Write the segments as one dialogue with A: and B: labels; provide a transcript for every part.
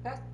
A: Okay.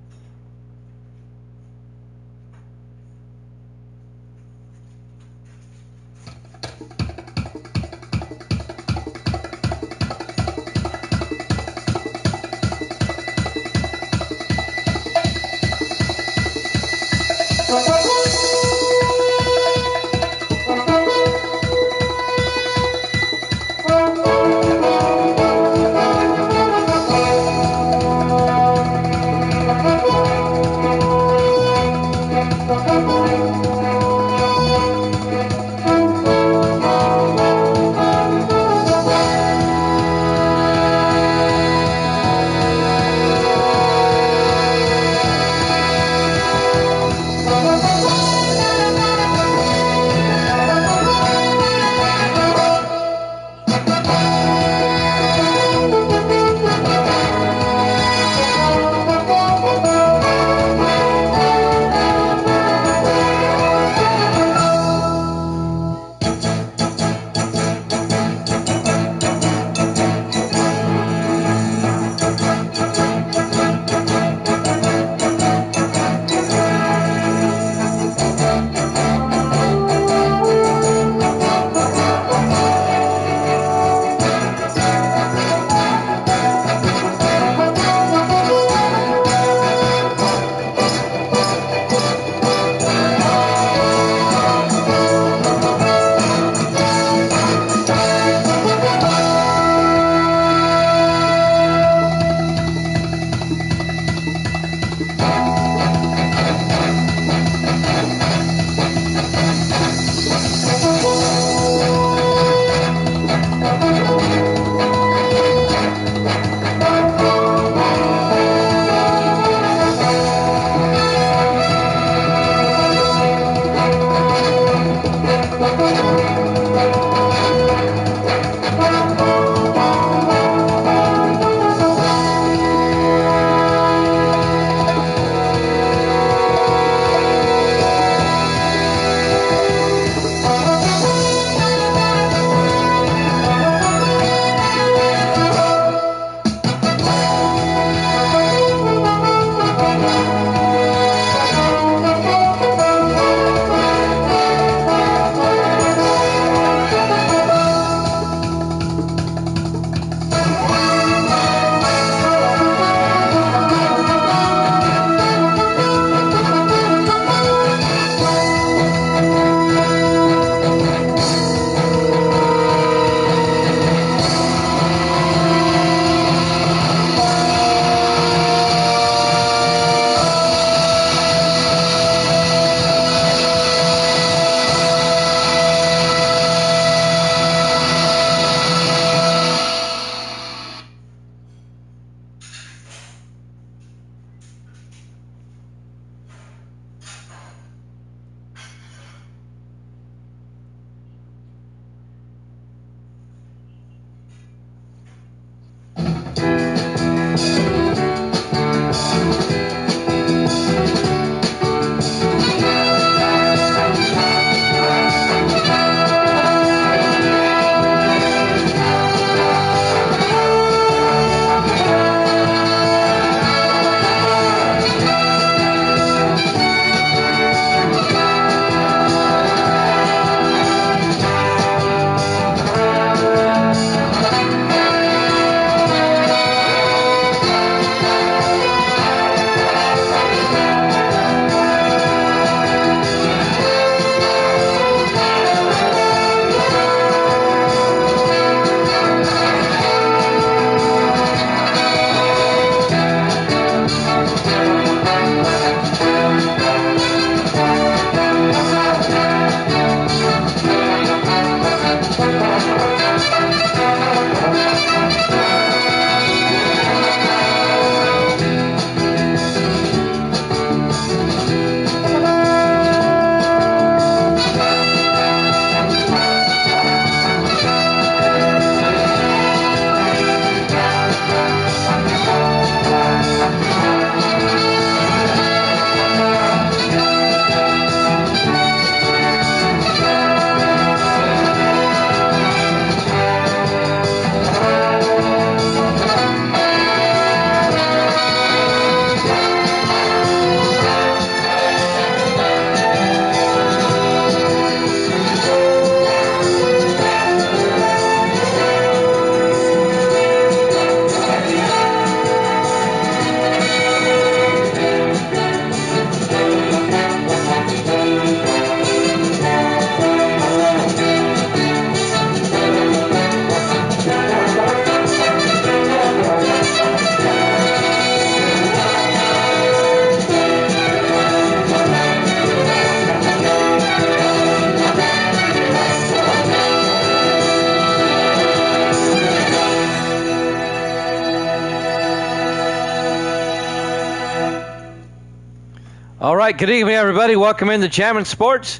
A: right, good evening, everybody. Welcome into Jammin' Sports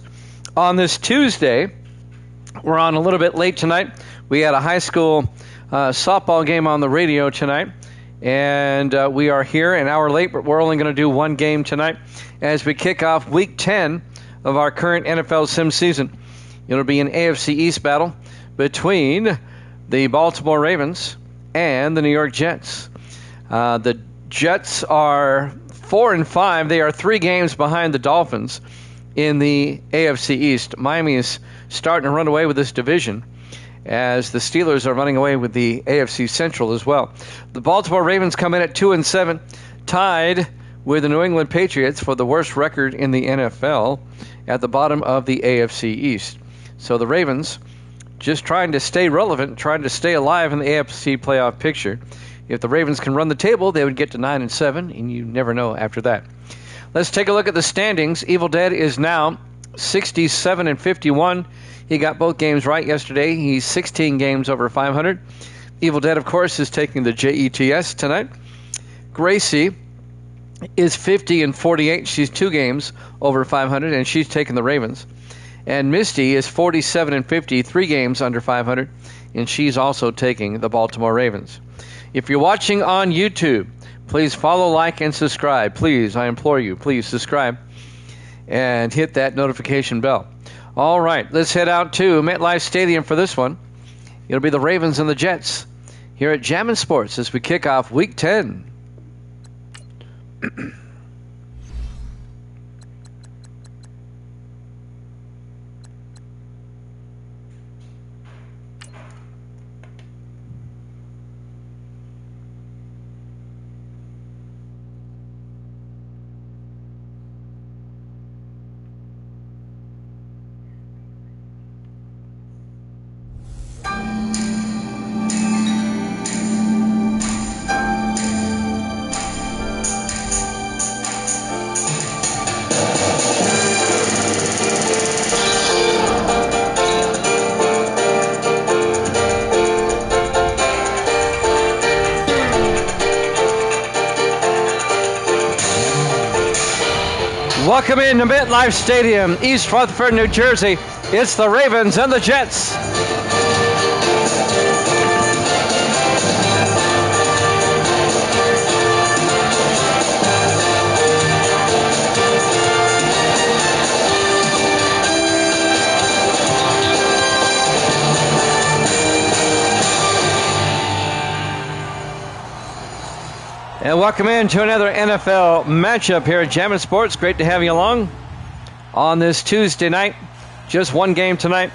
A: on this Tuesday. We're on a little bit late tonight. We had a high school softball game on the radio tonight, and we are here an hour late, but we're only going to do one game tonight as we kick off Week 10 of our current NFL Sim season. It'll be an AFC East battle between the Baltimore Ravens and the New York Jets. The Jets are 4-5. They are 3 games behind the Dolphins in the AFC East. Miami is starting to run away with this division as the Steelers are running away with the AFC Central as well. The Baltimore Ravens come in at 2-7, tied with the New England Patriots for the worst record in the NFL at the bottom of the AFC East. So the Ravens just trying to stay relevant, trying to stay alive in the AFC playoff picture. If the Ravens can run the table, they would get to 9-7, and you never know after that. Let's take a look at the standings. Evil Dead is now 67-51. He got both games right yesterday. He's 16 games over 500. Evil Dead, of course, is taking the JETS tonight. Gracie is 50-48. She's 2 games over 500, and she's taking the Ravens. And Misty is 47-50, 3 games under 500, and she's also taking the Baltimore Ravens. If you're watching on YouTube, please follow, like, and subscribe. Please, I implore you, please subscribe and hit that notification bell. All right, let's head out to MetLife Stadium for this one. It'll be the Ravens and the Jets here at Jammin' Sports as we kick off Week 10. Welcome into MetLife Stadium, East Rutherford, New Jersey. It's the Ravens and the Jets. And welcome into another NFL matchup here at Jammin' Sports. Great to have you along on this Tuesday night. Just one game tonight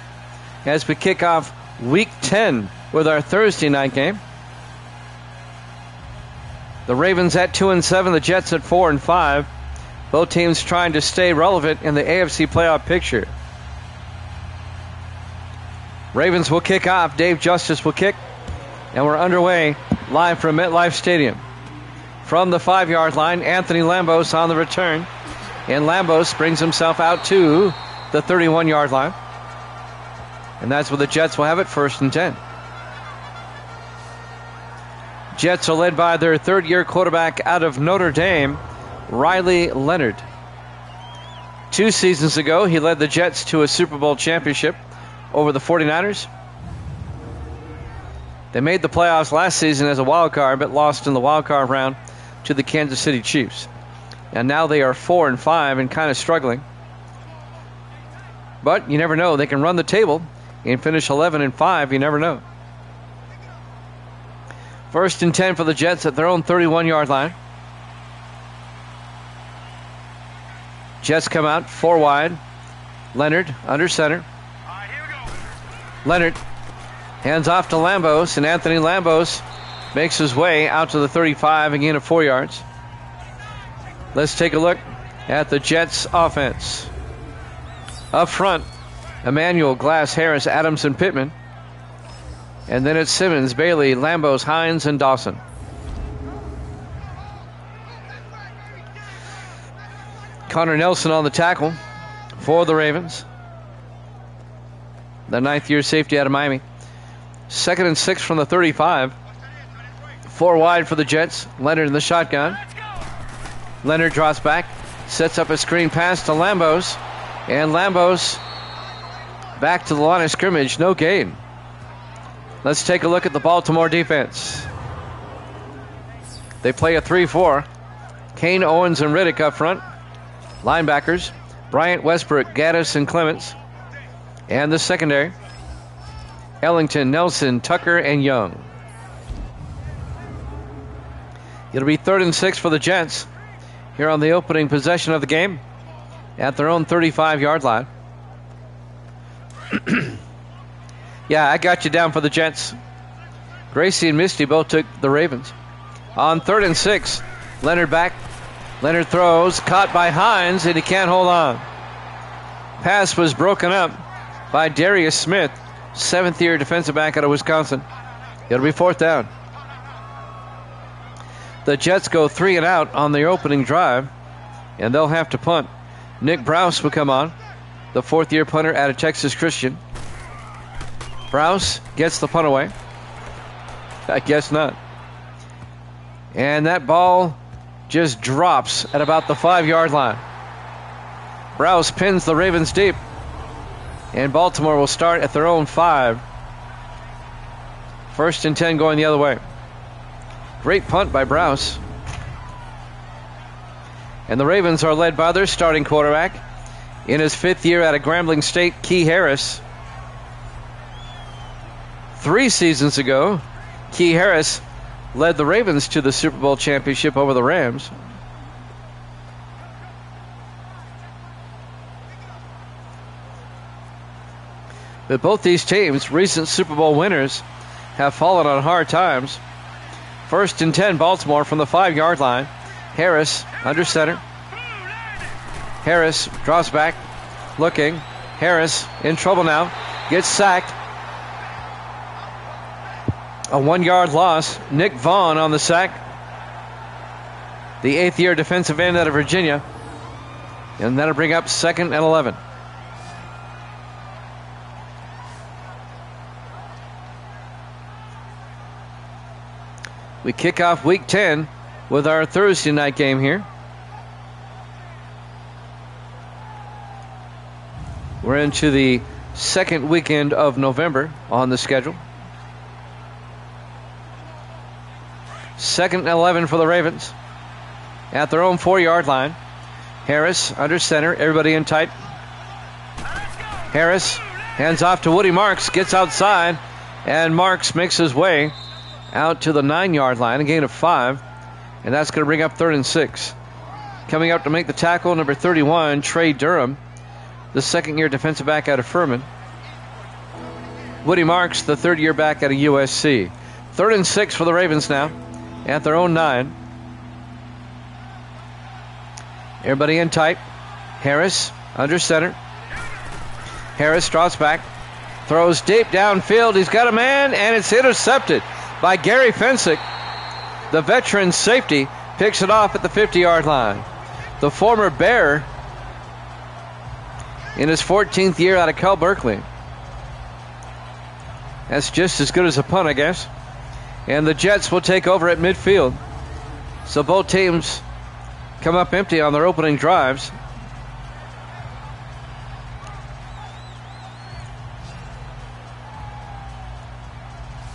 A: as we kick off Week 10 with our Thursday night game. The Ravens at 2-7, the Jets at 4-5. Both teams trying to stay relevant in the AFC playoff picture. Ravens will kick off. Dave Justice will kick. And we're underway live from MetLife Stadium. From the 5-yard line, Anthony Lambos on the return. And Lambos brings himself out to the 31-yard line. And that's where the Jets will have it, 1st and 10. Jets are led by their third-year quarterback out of Notre Dame, Riley Leonard. 2 seasons ago, he led the Jets to a Super Bowl championship over the 49ers. They made the playoffs last season as a wild card, but lost in the wild card round to the Kansas City Chiefs. And now they are 4-5 and kind of struggling. But you never know. They can run the table and finish 11-5. You never know. 1st and 10 for the Jets at their own 31-yard line. Jets come out 4 wide. Leonard under center. Leonard hands off to Lambos, and Anthony Lambos makes his way out to the 35, again at 4 yards. Let's take a look at the Jets offense. Up front, Emmanuel, Glass, Harris, Adams, and Pittman. And then it's Simmons, Bailey, Lambos, Hines, and Dawson. Connor Nelson on the tackle for the Ravens. The 9th-year safety out of Miami. 2nd and 6 from the 35. 4 wide for the Jets. Leonard in the shotgun. Leonard drops back. Sets up a screen pass to Lambos. And Lambos back to the line of scrimmage. No gain. Let's take a look at the Baltimore defense. They play a 3-4. Kane, Owens, and Riddick up front. Linebackers, Bryant, Westbrook, Gaddis, and Clements. And the secondary, Ellington, Nelson, Tucker, and Young. It'll be 3rd and 6 for the Jets here on the opening possession of the game at their own 35-yard line. Yeah, I got you down for the Jets. Gracie and Misty both took the Ravens. On 3rd and 6, Leonard back. Leonard throws, caught by Hines, and he can't hold on. Pass was broken up by Darius Smith, 7th-year defensive back out of Wisconsin. It'll be 4th down. The Jets go 3 and out on their opening drive, and they'll have to punt. Nick Browse will come on, the 4th-year punter out of Texas Christian. Browse gets the punt away. I guess not. And that ball just drops at about the 5-yard line. Browse pins the Ravens deep, and Baltimore will start at their own 5. 1st and 10 going the other way. Great punt by Browse. And the Ravens are led by their starting quarterback in his 5th year out of Grambling State, Key Harris. 3 seasons ago, Key Harris led the Ravens to the Super Bowl championship over the Rams. But both these teams, recent Super Bowl winners, have fallen on hard times. 1st and 10, Baltimore from the 5-yard line. Harris under center. Harris drops back, looking. Harris in trouble now. Gets sacked. A 1-yard loss. Nick Vaughn on the sack. The 8th-year defensive end out of Virginia. And that'll bring up 2nd and 11. We kick off Week 10 with our Thursday night game here. We're into the 2nd weekend of November on the schedule. 2nd and 11 for the Ravens at their own 4-yard line. Harris under center, everybody in tight. Harris hands off to Woody Marks, gets outside, and Marks makes his way out to the 9-yard line, a gain of 5, and that's going to bring up 3rd and 6. Coming up to make the tackle, number 31, Trey Durham, the 2nd-year defensive back out of Furman. Woody Marks, the 3rd-year back out of USC. 3rd and 6 for the Ravens now at their own 9. Everybody in tight. Harris under center. Harris drops back, throws deep downfield. He's got a man, and it's intercepted by Gary Fensick. The veteran safety picks it off at the 50-yard line. The former Bear in his 14th year out of Cal Berkeley. That's just as good as a punt, I guess. And the Jets will take over at midfield. So both teams come up empty on their opening drives.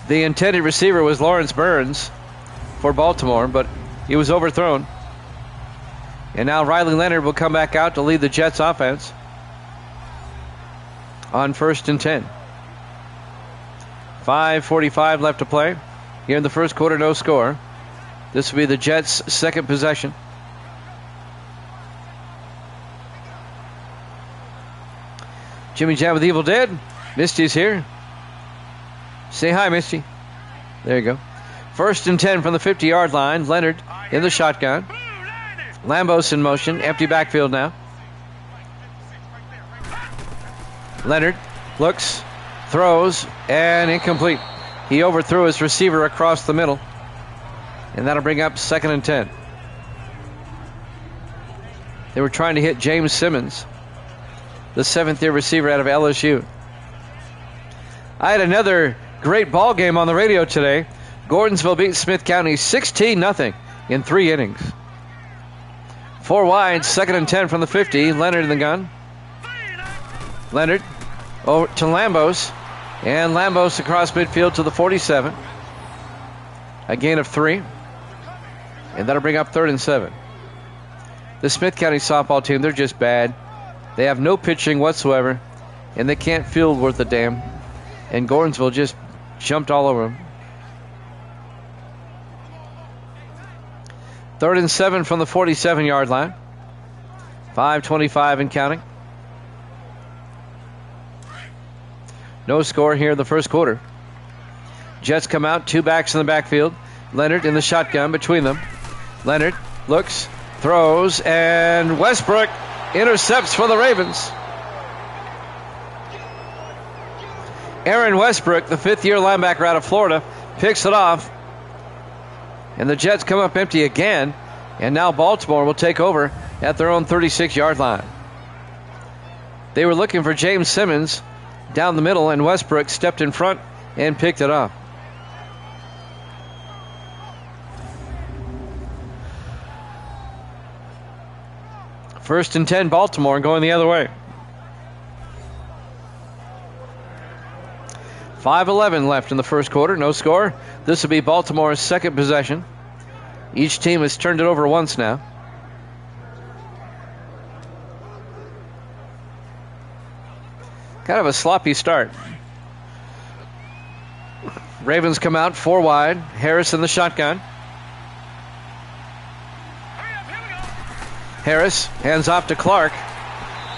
A: The intended receiver was Lawrence Burns for Baltimore, but he was overthrown. And now Riley Leonard will come back out to lead the Jets offense on 1st and 10. 5:45 left to play. Here in the first quarter, no score. This will be the Jets' 2nd possession. Jimmy Jam with Evil Dead. Misty's here. Say hi, Misty. There you go. 1st and 10 from the 50-yard line. Leonard in the shotgun. Lambos in motion. Empty backfield now. Leonard looks, throws, and incomplete. He overthrew his receiver across the middle. And that'll bring up 2nd and 10. They were trying to hit James Simmons, the 7th-year receiver out of LSU. I had another great ball game on the radio today. Gordonsville beat Smith County 16-0 in 3 innings. 4 wide, 2nd and 10 from the 50. Leonard in the gun. Leonard over to Lambos. And Lambos across midfield to the 47. A gain of 3. And that'll bring up 3rd and 7. The Smith County softball team, they're just bad. They have no pitching whatsoever. And they can't field worth a damn. And Gordonsville just jumped all over them. 3rd and 7 from the 47-yard line. 5:25 and counting. No score here in the first quarter. Jets come out, 2 backs in the backfield. Leonard in the shotgun between them. Leonard looks, throws, and Westbrook intercepts for the Ravens. Aaron Westbrook, the 5th-year linebacker out of Florida, picks it off. And the Jets come up empty again. And now Baltimore will take over at their own 36-yard line. They were looking for James Simmons down the middle, and Westbrook stepped in front and picked it up. First and 10, Baltimore, going the other way. 5:11 left in the first quarter, no score. This will be Baltimore's second possession. Each team has turned it over once now. Kind of a sloppy start. Ravens come out 4 wide. Harris in the shotgun. Harris hands off to Clark.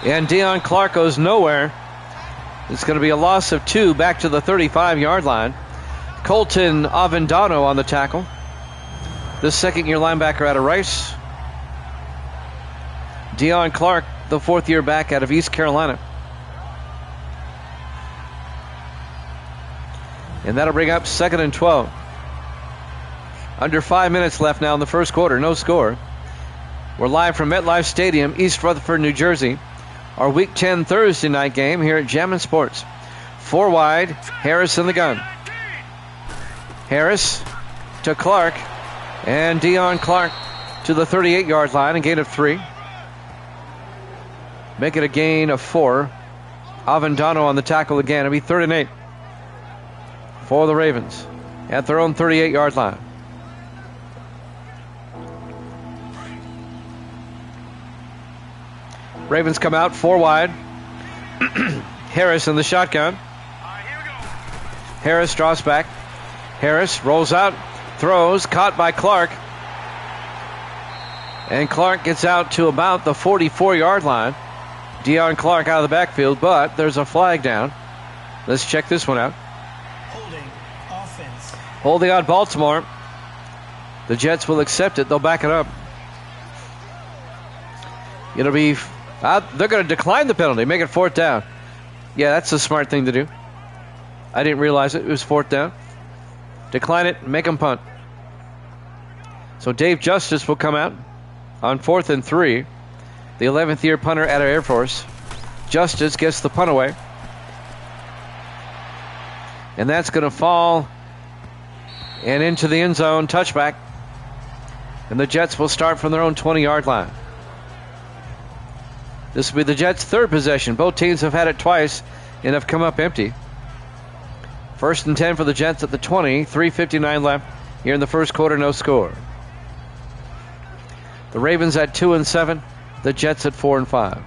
A: And Deion Clark goes nowhere. It's going to be a loss of 2 back to the 35-yard line. Colton Avendano on the tackle. The 2nd-year linebacker out of Rice. Deion Clark, the 4th-year back out of East Carolina. And that'll bring up 2nd and 12. Under 5 minutes left now in the first quarter, no score. We're live from MetLife Stadium, East Rutherford, New Jersey. Our Week 10 Thursday night game here at Jammin' Sports. 4 wide, Harris in the gun. Harris to Clark, and Deion Clark to the 38-yard line, a gain of 3. Make it a gain of 4. Avendano on the tackle again. It'll be 3rd and 8 for the Ravens at their own 38-yard line. Ravens come out 4 wide. Harris in the shotgun. Harris draws back. Harris rolls out, throws, caught by Clark. And Clark gets out to about the 44-yard line. Deion Clark out of the backfield, but there's a flag down. Let's check this one out. Holding on Baltimore. The Jets will accept it. They'll back it up. It'll be... they're going to decline the penalty, make it 4th down. Yeah, that's a smart thing to do. I didn't realize it. It was 4th down. Decline it, make them punt. So Dave Justice will come out on 4th and 3. The 11th-year punter out of Air Force. Justice gets the punt away. And that's going to fall and into the end zone, touchback. And the Jets will start from their own 20-yard line. This will be the Jets' 3rd possession. Both teams have had it twice and have come up empty. 1st and 10 for the Jets at the 20. 3:59 left here in the first quarter, no score. The Ravens at 2 and 7. The Jets at 4 and 5.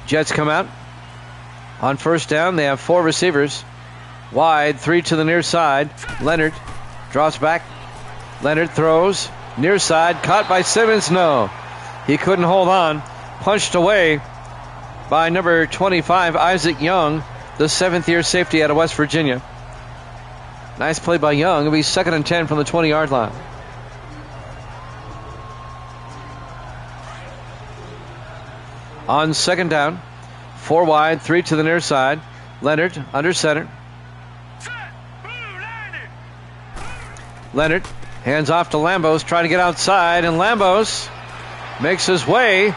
A: Jets come out. On 1st down, they have 4 receivers. Wide, 3 to the near side. Leonard drops back. Leonard throws. Near side, caught by Simmons. No, he couldn't hold on. Punched away by number 25, Isaac Young, the 7th-year safety out of West Virginia. Nice play by Young. It'll be 2nd and 10 from the 20-yard line. On 2nd down, 4 wide, 3 to the near side. Leonard under center. Leonard hands off to Lambos, trying to get outside, and Lambos makes his way,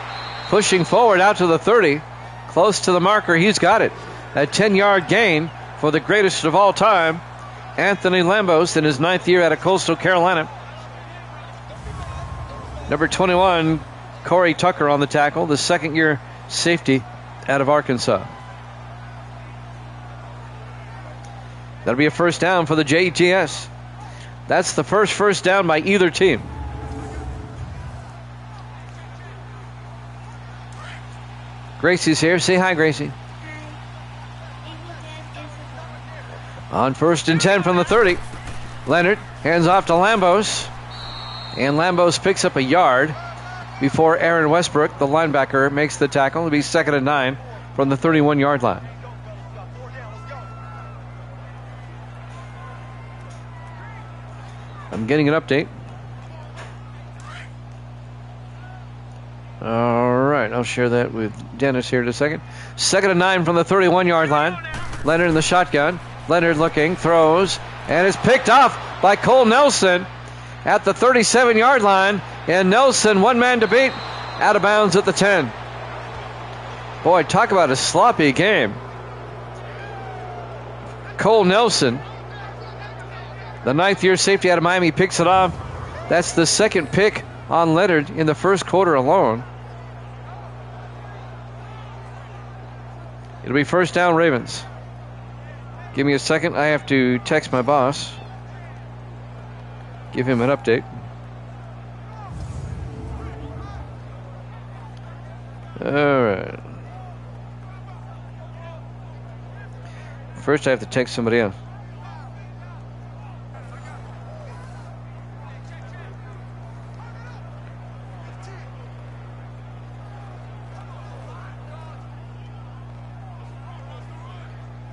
A: pushing forward out to the 30. Close to the marker, he's got it. A 10-yard gain for the greatest of all time, Anthony Lambos, in his 9th year out of Coastal Carolina. Number 21, Corey Tucker on the tackle, the 2nd-year safety out of Arkansas. That'll be a first down for the JETS. That's the first down by either team. Gracie's here. Say hi, Gracie. On 1st and 10 from the 30. Leonard hands off to Lambos. And Lambos picks up a yard before Aaron Westbrook, the linebacker, makes the tackle. It'll be 2nd and 9 from the 31-yard line. I'm getting an update. All right, I'll share that with Dennis here in a second. 2nd and 9 from the 31-yard line. Leonard in the shotgun. Leonard looking, throws, and is picked off by Cole Nelson at the 37-yard line. And Nelson, one man to beat, out of bounds at the 10. Boy, talk about a sloppy game. Cole Nelson, the 9th-year safety out of Miami, picks it off. That's the 2nd pick on Leonard in the 1st quarter alone. It'll be first down, Ravens. Give me a second. I have to text my boss. Give him an update. All right. First, I have to text somebody else.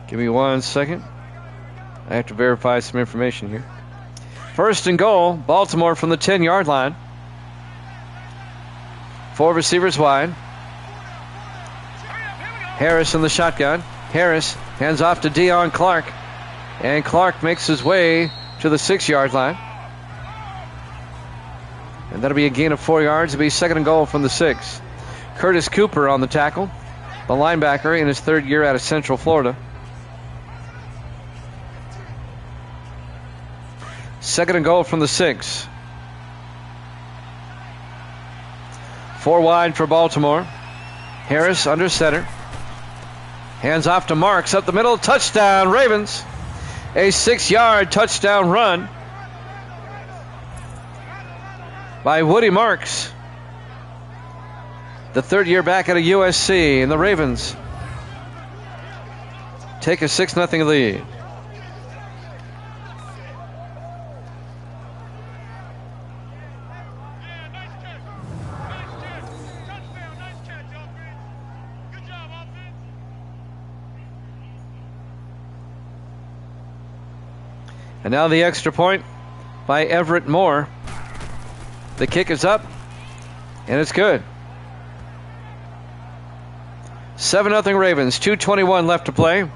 A: Give me 1 second. I have to verify some information here. 1st and goal, Baltimore from the 10-yard line. 4 receivers wide. Harris in the shotgun. Harris hands off to Deion Clark. And Clark makes his way to the 6-yard line. And that'll be a gain of 4 yards. It'll be 2nd and goal from the 6. Curtis Cooper on the tackle. The linebacker in his 3rd year out of Central Florida. 2nd and goal from the 6. 4 wide for Baltimore. Harris under center. Hands off to Marks up the middle. Touchdown, Ravens. A 6-yard touchdown run by Woody Marks, the 3rd year back out of USC. And the Ravens take a 6-0 lead. And now the extra point by Everett Moore. The kick is up, and it's good. 7-0 Ravens, 2:21 left to play.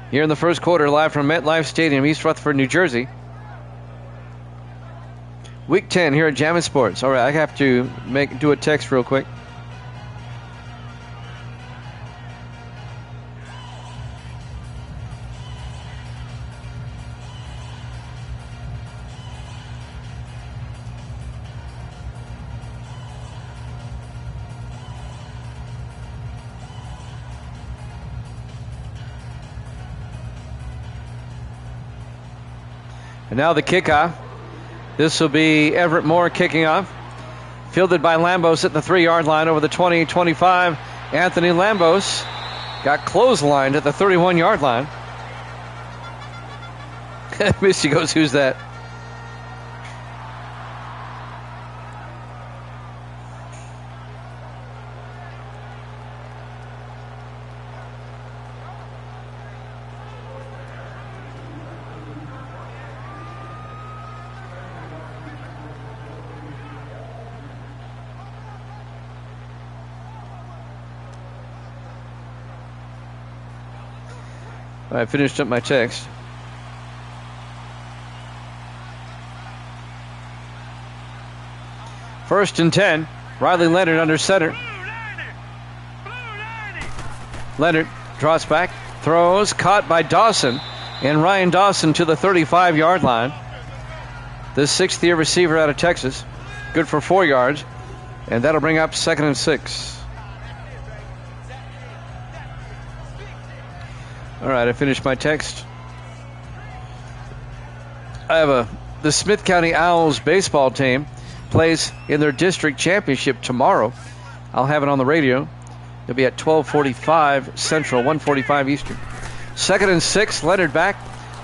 A: Here in the 1st quarter, live from MetLife Stadium, East Rutherford, New Jersey. Week 10 here at Jammin' Sports. All right, I have to do a text real quick. And now the kickoff. This will be Everett Moore kicking off. Fielded by Lambos at the 3-yard line over the 20-25. Anthony Lambos got clotheslined at the 31-yard line. Misty goes, who's that? I finished up my text. First and 10. Riley Leonard under center. Leonard draws back, throws, caught by Dawson, and Ryan Dawson to the 35-yard line. This sixth-year receiver out of Texas, good for 4 yards, and that'll bring up 2nd and 6. All right, I finished my text. I have the Smith County Owls baseball team plays in their district championship tomorrow. I'll have it on the radio. It'll be at 12:45 Central, 1:45 Eastern. 2nd and 6, Leonard back.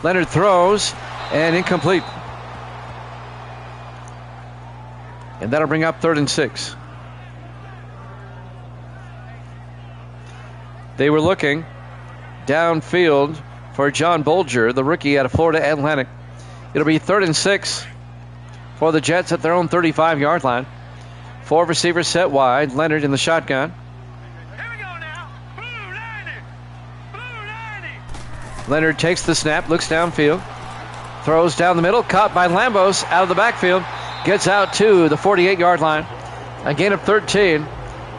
A: Leonard throws, and incomplete. And that'll bring up 3rd and 6. They were looking downfield for John Bolger, the rookie out of Florida Atlantic. It'll be 3rd and 6 for the Jets at their own 35-yard line. 4 receivers set wide. Leonard in the shotgun.
B: Here we go now. Blue 90. Blue 90.
A: Leonard takes the snap, looks downfield, throws down the middle, caught by Lambos out of the backfield, gets out to the 48-yard line. A gain of 13,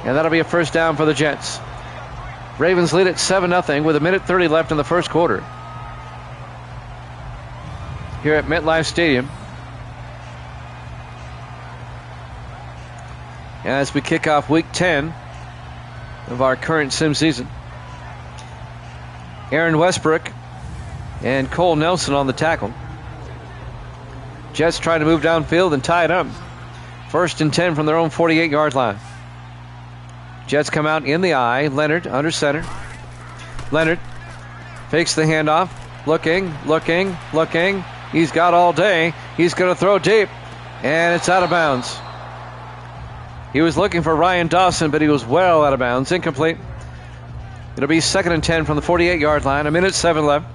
A: and that'll be a first down for the Jets. Ravens lead at 7-0 with 1:30 left in the first quarter here at MetLife Stadium. As we kick off week 10 of our current sim season. Aaron Westbrook and Cole Nelson on the tackle. Jets trying to move downfield and tie it up. 1st and 10 from their own 48-yard line. Jets come out in the eye. Leonard under center. Leonard fakes the handoff. Looking. He's got all day. He's going to throw deep. And it's out of bounds. He was looking for Ryan Dawson, but he was well out of bounds. Incomplete. It'll be 2nd and 10 from the 48-yard line. 1:07 left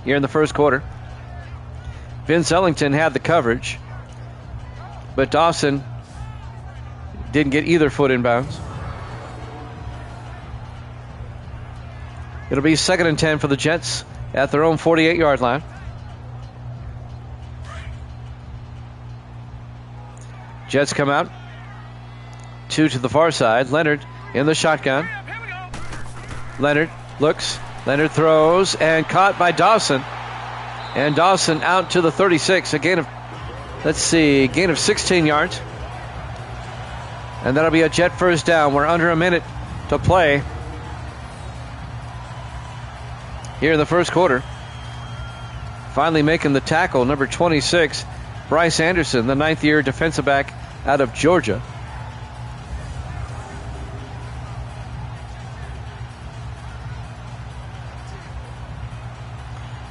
A: here in the first quarter. Vince Ellington had the coverage, but Dawson didn't get either foot in bounds. It'll be 2nd and 10 for the Jets at their own 48-yard line. Jets come out. 2 to the far side. Leonard in the shotgun. Leonard looks. Leonard throws and caught by Dawson. And Dawson out to the 36. A gain of, gain of 16 yards. And that'll be a Jet first down. We're under a minute to play here in the first quarter. Finally making the tackle, number 26, Bryce Anderson, the 9th-year defensive back out of Georgia.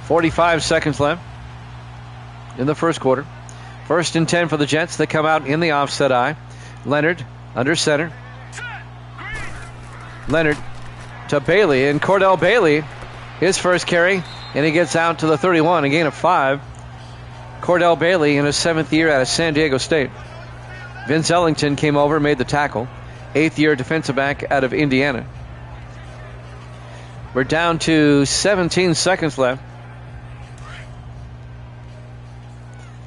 A: .45 seconds left in the first quarter. 1st and 10 for the Jets. They come out in the offset eye. Leonard under center. Leonard to Bailey, and Cordell Bailey, his first carry, and he gets out to the 31, a gain of 5. Cordell Bailey in his 7th year out of San Diego State. Vince Ellington came over, made the tackle. 8th-year defensive back out of Indiana. We're down to 17 seconds left.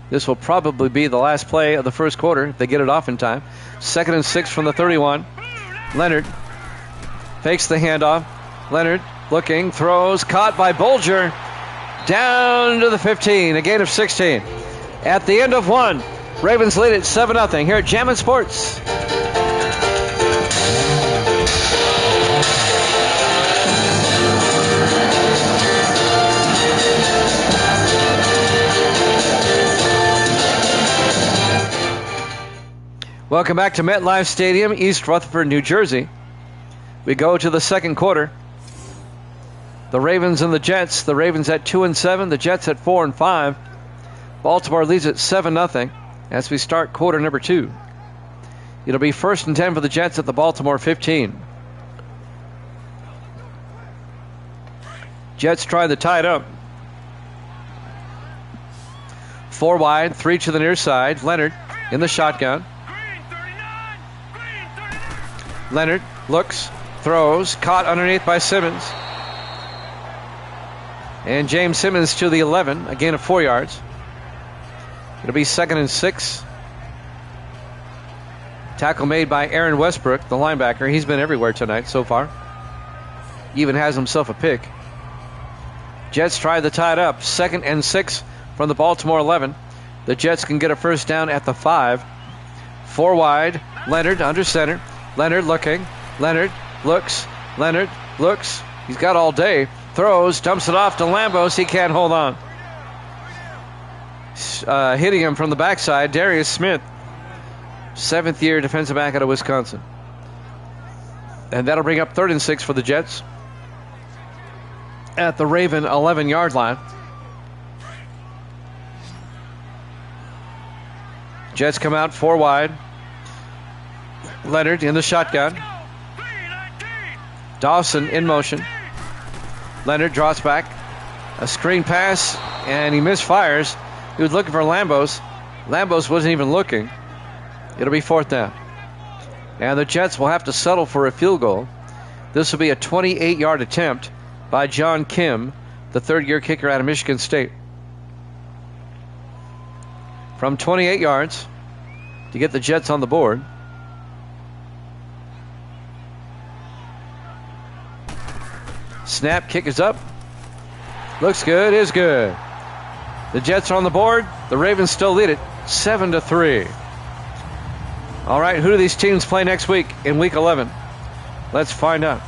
A: This will probably be the last play of the first quarter if they get it off in time. 2nd and 6 from the 31. Leonard fakes the handoff. Leonard looking, throws, caught by Bolger. Down to the 15, a gain of 16. At the end of 1, Ravens lead at 7-0 here at Jammin' Sports. Welcome back to MetLife Stadium, East Rutherford, New Jersey. We go to the second quarter. The Ravens and the Jets. The Ravens at 2-7, the Jets at 4-5. Baltimore leads at 7-0 as we start quarter number 2. It'll be 1st and 10 for the Jets at the Baltimore 15. Jets try to tie it up. 4 wide, 3 to the near side. Leonard in the shotgun. Leonard looks, throws, caught underneath by Simmons. And James Simmons to the 11, a gain of 4 yards. It'll be 2nd and 6. Tackle made by Aaron Westbrook, the linebacker. He's been everywhere tonight so far. Even has himself a pick. Jets try to tie it up. 2nd and 6 from the Baltimore 11. The Jets can get a first down at the 5. 4 wide. Leonard under center. Leonard looking. Leonard looks. Leonard looks. He's got all day. Throws. Dumps it off to Lambos. He can't hold on. Hitting him from the backside, Darius Smith. 7th-year defensive back out of Wisconsin. And that'll bring up 3rd and 6 for the Jets at the Raven 11-yard line. Jets come out 4 wide. Leonard in the shotgun. Dawson in motion. Leonard draws back. A screen pass, and he misfires. He was looking for Lambos. Lambos wasn't even looking. It'll be 4th down. And the Jets will have to settle for a field goal. This will be a 28-yard attempt by John Kim, the 3rd-year kicker out of Michigan State. From 28 yards to get the Jets on the board. Snap, kick is up. Looks good, is good. The Jets are on the board. The Ravens still lead it 7-3. All right, who do these teams play next week in Week 11? Let's find out.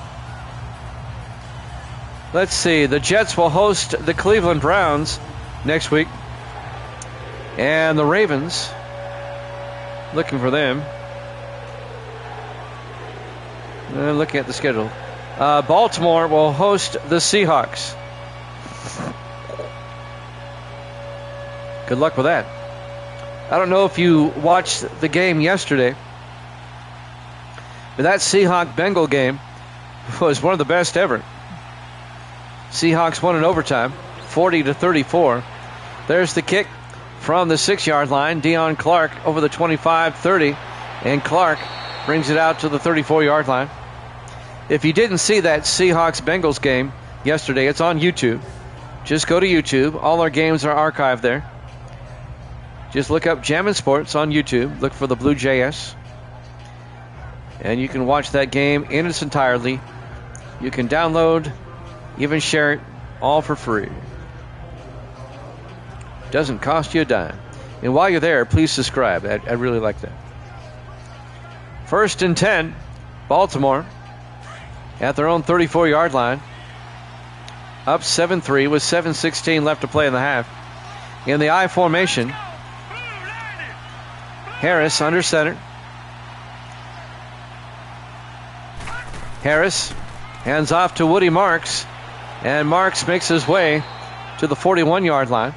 A: Let's see. The Jets will host the Cleveland Browns next week. And the Ravens, looking for them. Looking at the schedule. Baltimore will host the Seahawks. Good luck with that. I don't know if you watched the game yesterday, but that Seahawks-Bengal game was one of the best ever. Seahawks won in overtime, 40-34. There's the kick from the 6-yard line. Deion Clark over the 25-30, and Clark brings it out to the 34-yard line. If you didn't see that Seahawks-Bengals game yesterday, it's on YouTube. Just go to YouTube. All our games are archived there. Just look up Jammin' Sports on YouTube. Look for the Blue JS. And you can watch that game in its entirety. You can download, even share it, all for free. Doesn't cost you a dime. And while you're there, please subscribe. I really like that. 1st and 10, Baltimore at their own 34-yard line. Up 7-3 with 7:16 left to play in the half. In the I formation, Harris under center. Harris hands off to Woody Marks, and Marks makes his way to the 41-yard line.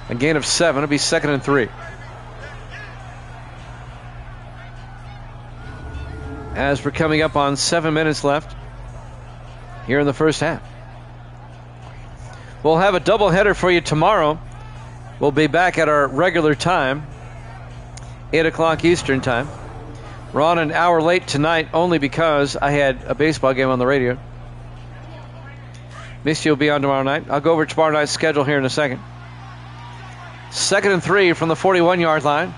A: A gain of 7. It'll be 2nd and 3. As we're coming up on 7 minutes left here in the first half. We'll have a doubleheader for you tomorrow. We'll be back at our regular time, 8 o'clock Eastern time. We're on an hour late tonight only because I had a baseball game on the radio. Misty will be on tomorrow night. I'll go over tomorrow night's schedule here in a second. 2nd and 3 from the 41-yard line.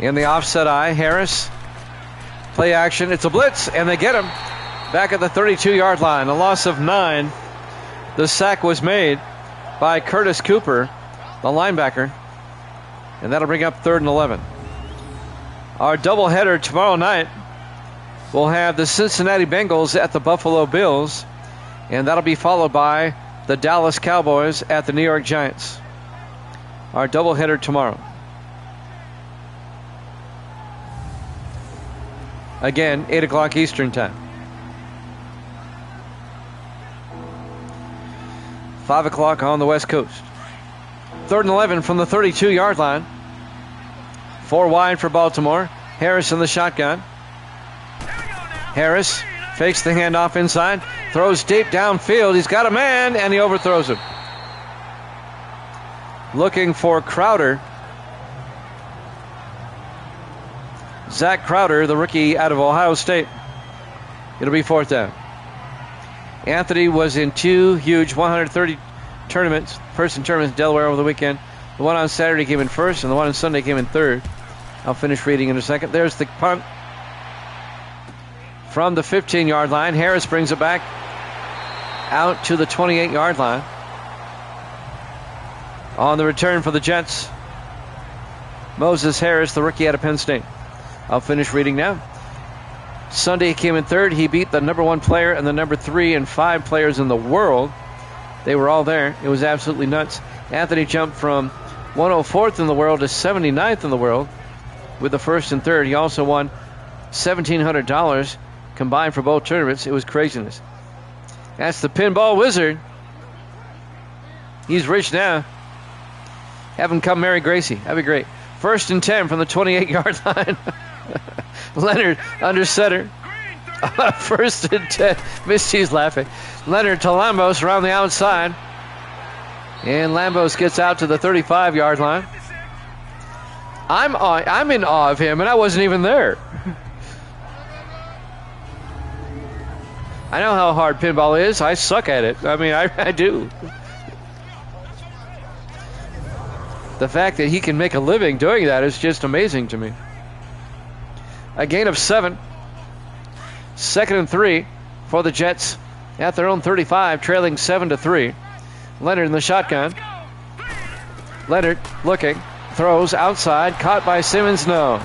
A: In the offset eye, Harris. Play action. It's a blitz, and they get him back at the 32-yard line. A loss of 9. The sack was made by Curtis Cooper, the linebacker, and that'll bring up 3rd and 11. Our doubleheader tomorrow night will have the Cincinnati Bengals at the Buffalo Bills, and that'll be followed by the Dallas Cowboys at the New York Giants. Our doubleheader tomorrow. Again, 8 o'clock Eastern time. 5 o'clock on the West Coast. 3rd and 11 from the 32-yard line. 4 wide for Baltimore. Harris in the shotgun. Harris fakes the handoff inside. Throws deep downfield. He's got a man, and he overthrows him. Looking for Crowder. Zach Crowder, the rookie out of Ohio State. It'll be 4th down. Anthony was in 2 huge 130 person tournaments in Delaware over the weekend. The one on Saturday came in 1st, and the one on Sunday came in 3rd. I'll finish reading in a second. There's the punt from the 15-yard line. Harris brings it back out to the 28-yard line. On the return for the Jets, Moses Harris, the rookie out of Penn State. I'll finish reading now. Sunday he came in third. He beat the number 1 player and the number 3 and 5 players in the world. They were all there. It was absolutely nuts. Anthony jumped from 104th in the world to 79th in the world with the first and third. He also won $1,700 combined for both tournaments. It was craziness. That's the pinball wizard. He's rich now. Have him come marry Gracie. That'd be great. First and 10 from the 28-yard line. Leonard under center. First and 10. Misty's laughing. Leonard to Lambos around the outside. And Lambos gets out to the 35-yard line. I'm in awe of him, and I wasn't even there. I know how hard pinball is. I suck at it. I mean, I do. The fact that he can make a living doing that is just amazing to me. A gain of 7. Second and 3 for the Jets at their own 35, trailing 7-3. Leonard in the shotgun. Leonard looking, throws outside, caught by Simmons. No.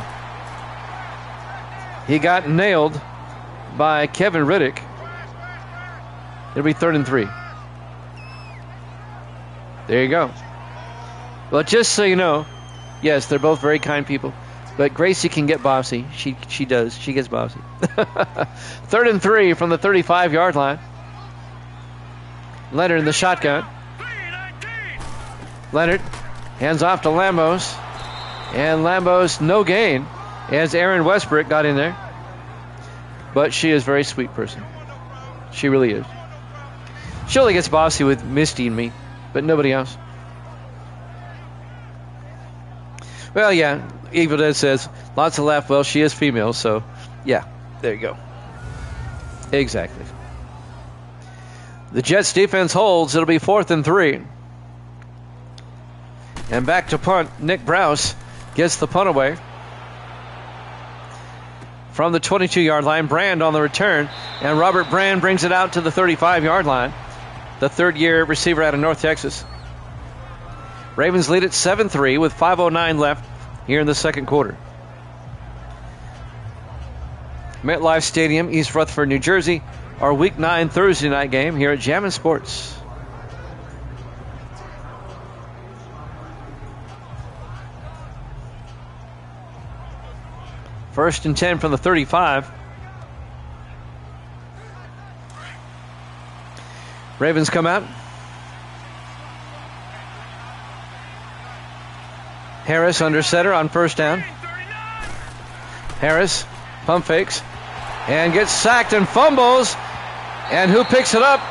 A: He got nailed by Kevin Riddick. It'll be 3rd and 3. There you go. Well, just so you know, yes, they're both very kind people, but Gracie can get bossy. She does. She gets bossy. 3rd and 3 from the 35-yard line. Leonard in the shotgun. Leonard hands off to Lambos. And Lambos, no gain, as Aaron Westbrook got in there. But she is a very sweet person. She really is. She only gets bossy with Misty and me, but nobody else. Well, yeah, Evil Dead says, lots of laugh. Well, she is female, so yeah, there you go. Exactly. The Jets defense holds. It'll be 4th and 3. And back to punt. Nick Browse gets the punt away. From the 22-yard line, Brand on the return. And Robert Brand brings it out to the 35-yard line. The third-year receiver out of North Texas. Ravens lead at 7-3 with 5:09 left here in the second quarter. MetLife Stadium, East Rutherford, New Jersey. Our Week 9 Thursday night game here at Jammin' Sports. First and 10 from the 35. Ravens come out. Harris under center on first down. Harris pump fakes and gets sacked and fumbles. And who picks it up?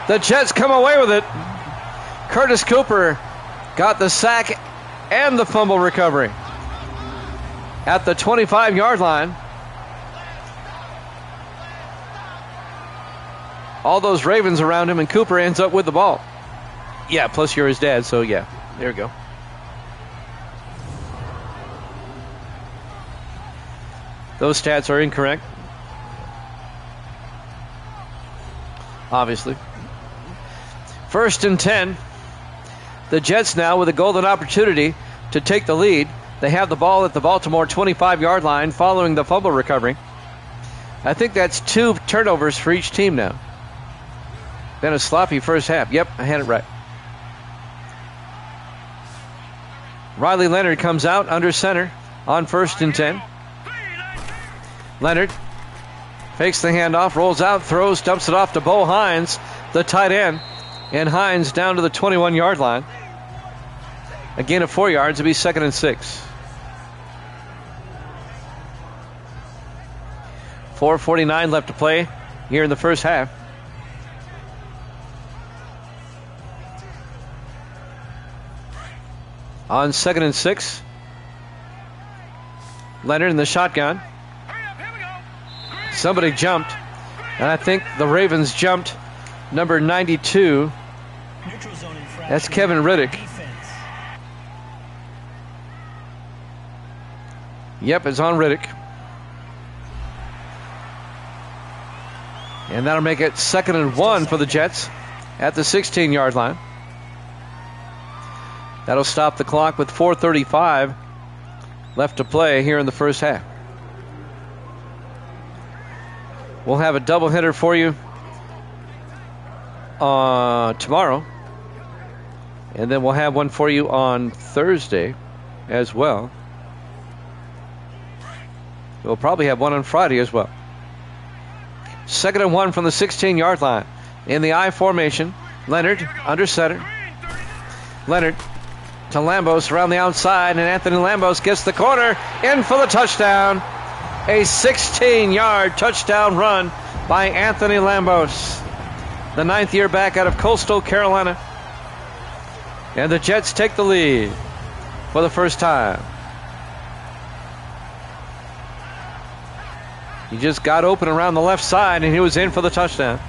A: The Jets come away with it. Curtis Cooper got the sack and the fumble recovery at the 25-yard line. All those Ravens around him, and Cooper ends up with the ball. Yeah, plus you're his dad, so yeah, there you go. Those stats are incorrect. Obviously. First and 10. The Jets now with a golden opportunity to take the lead. They have the ball at the Baltimore 25-yard line following the fumble recovery. I think that's 2 turnovers for each team now. Been a sloppy first half. Yep, I had it right. Riley Leonard comes out under center on first and 10. Leonard fakes the handoff, rolls out, throws, dumps it off to Bo Hines, the tight end. And Hines down to the 21-yard line. A gain of 4 yards. It'll be 2nd and 6. 4:49 left to play here in the first half. On 2nd and 6. Leonard in the shotgun. Somebody jumped, and I think the Ravens jumped number 92. That's Kevin Riddick. Yep, it's on Riddick. And that'll make it 2nd and 1 for the Jets. at the 16-yard line. That'll stop the clock with 4:35 left to play here in the first half. We'll have a doubleheader for you tomorrow. And then we'll have one for you on Thursday as well. We'll probably have one on Friday as well. 2nd and 1 from the 16-yard line. In the I formation, Leonard under center. Leonard to Lambos around the outside, and Anthony Lambos gets the corner, in for the touchdown. A 16-yard touchdown run by Anthony Lambos, the 9th-year back out of Coastal Carolina. And the Jets take the lead for the first time. He just got open around the left side, and he was in for the touchdown.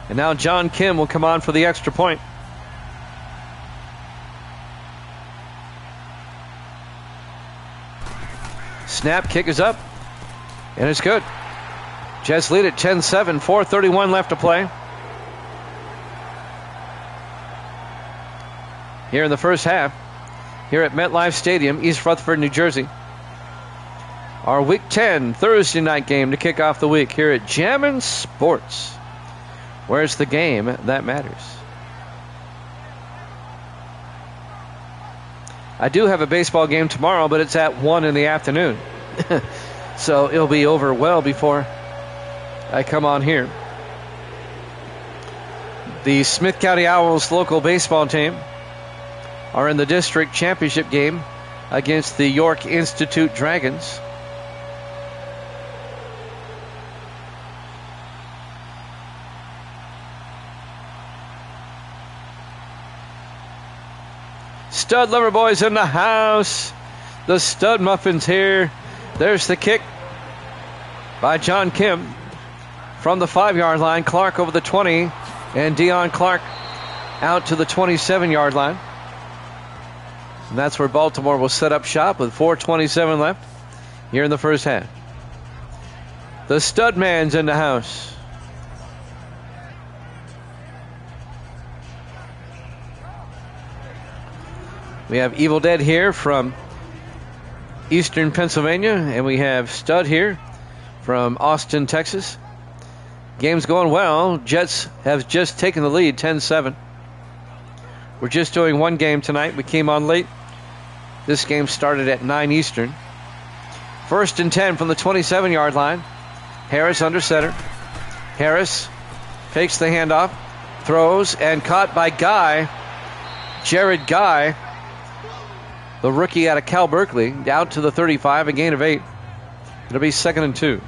A: And now John Kim will come on for the extra point. Snap, kick is up, and it's good. Jets lead at 10-7, 4:31 left to play. Here in the first half, here at MetLife Stadium, East Rutherford, New Jersey. Our Week 10 Thursday night game to kick off the week here at Jammin' Sports. Where's the game that matters? I do have a baseball game tomorrow, but it's at 1 in the afternoon. So it'll be over well before I come on here. The Smith County Owls local baseball team are in the district championship game against the York Institute Dragons. Stud Lover Boys in the house. The Stud Muffins here. There's the kick by John Kim from the 5-yard line. Clark over the 20, and Deion Clark out to the 27-yard line. And that's where Baltimore will set up shop with 4:27 left here in the first half. The Stud Man's in the house. We have Evil Dead here from Eastern Pennsylvania, and we have Stud here from Austin, Texas. Game's going well. Jets have just taken the lead, 10-7. We're just doing one game tonight. We came on late. This game started at 9 Eastern. 1st and 10 from the 27-yard line. Harris under center. Harris takes the handoff, throws, and caught by Guy. Jared Guy, the rookie out of Cal Berkeley, out to the 35, a gain of 8. It'll be 2nd and 2.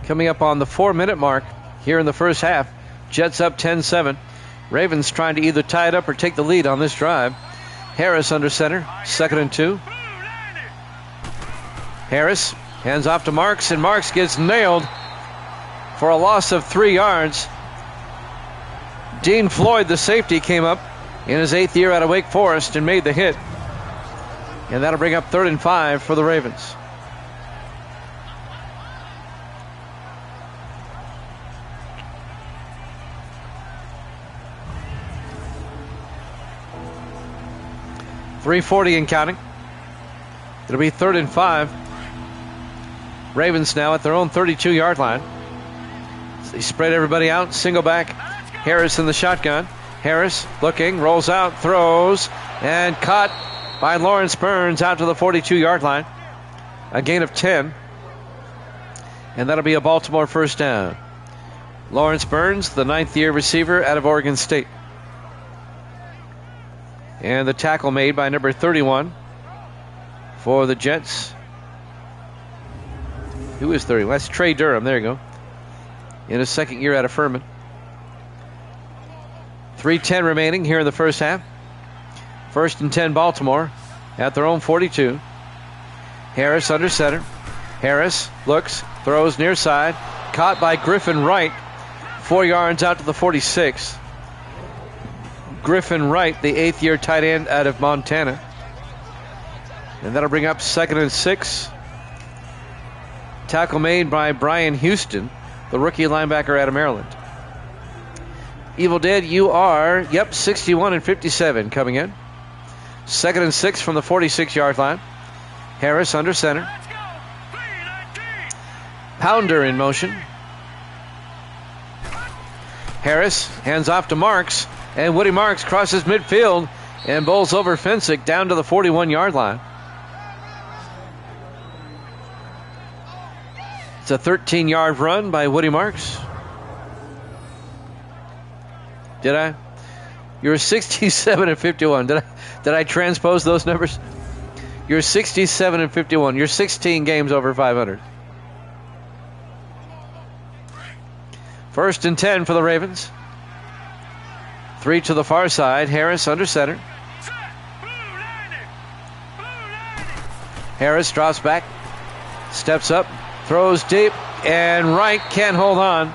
A: Coming up on the 4-minute mark here in the first half. Jets up 10-7. Ravens trying to either tie it up or take the lead on this drive. Harris under center, 2nd and 2. Harris hands off to Marks, and Marks gets nailed for a loss of 3 yards. Dean Floyd, the safety, came up in his 8th year out of Wake Forest and made the hit. And that'll bring up 3rd and 5 for the Ravens. .340 and counting. It'll be 3rd and 5. Ravens now at their own 32-yard line. They spread everybody out, single back. Harris in the shotgun. Harris looking, rolls out, throws, and caught by Lawrence Burns out to the 42-yard line. A gain of 10. And that'll be a Baltimore first down. Lawrence Burns, the 9th-year receiver out of Oregon State. And the tackle made by number 31 for the Jets. Who is 31? That's Trey Durham. There you go. In his 2nd year out of Furman. 3:10 remaining here in the first half. 1st and 10 Baltimore at their own 42. Harris under center. Harris looks, throws near side. Caught by Griffin Wright. 4 yards out to the 46. Griffin Wright, the 8th-year tight end out of Montana. And that'll bring up 2nd and 6. Tackle made by Brian Houston, the rookie linebacker out of Maryland. Evil Dead, you are, 61 and 57 coming in. 2nd and 6 from the 46-yard line. Harris under center. Pounder in motion. Harris hands off to Marks, and Woody Marks crosses midfield and bowls over Fensick down to the 41-yard line. It's a 13-yard run by Woody Marks. Did I? You're 67 and 51. Did I transpose those numbers? You're 67 and 51. You're 16 games over 500. 1st and 10 for the Ravens. 3 to the far side. Harris under center. Harris drops back, steps up, throws deep, and Wright can't hold on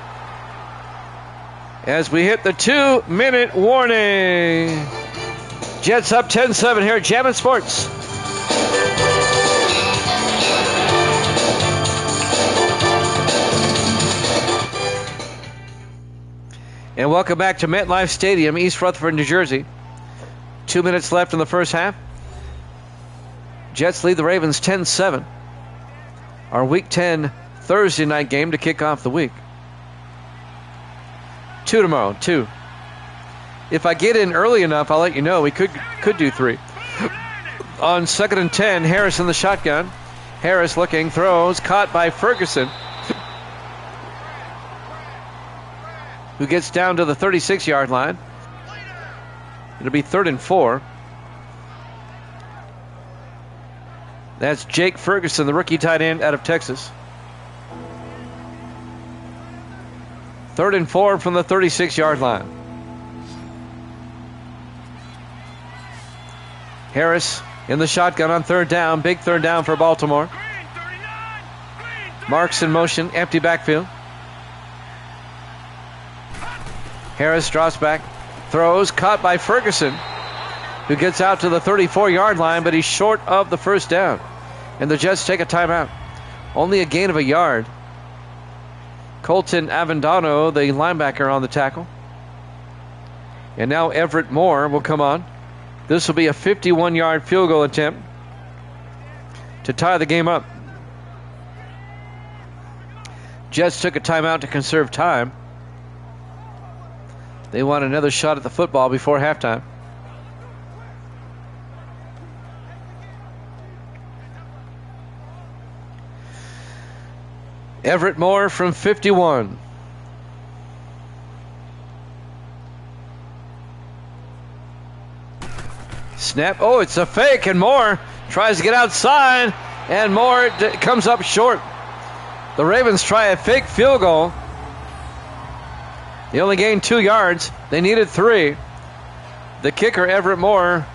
A: as we hit the 2-minute warning. Jets up 10-7 here at Jammin' Sports. And welcome back to MetLife Stadium, East Rutherford, New Jersey. 2 minutes left in the first half. Jets lead the Ravens 10-7. Our Week 10 Thursday night game to kick off the week. 2 tomorrow, 2. If I get in early enough, I'll let you know. We could do 3. On 2nd and 10, Harris in the shotgun. Harris looking, throws, caught by Ferguson, who gets down to the 36-yard line. It'll be 3rd and 4. That's Jake Ferguson, the rookie tight end out of Texas. 3rd and 4 from the 36-yard line. Harris in the shotgun on 3rd down. Big 3rd down for Baltimore. Marks in motion, empty backfield. Harris drops back, throws, caught by Ferguson, who gets out to the 34-yard line, but he's short of the 1st down. And the Jets take a timeout. Only a gain of a yard. Colton Avendano, the linebacker, on the tackle. And now Everett Moore will come on. This will be a 51-yard field goal attempt to tie the game up. Jets took a timeout to conserve time. They want another shot at the football before halftime. Everett Moore from 51. Snap. Oh, it's a fake, and Moore tries to get outside, and Moore comes up short. The Ravens try a fake field goal. They only gained 2 yards. They needed 3. The kicker, Everett Moore,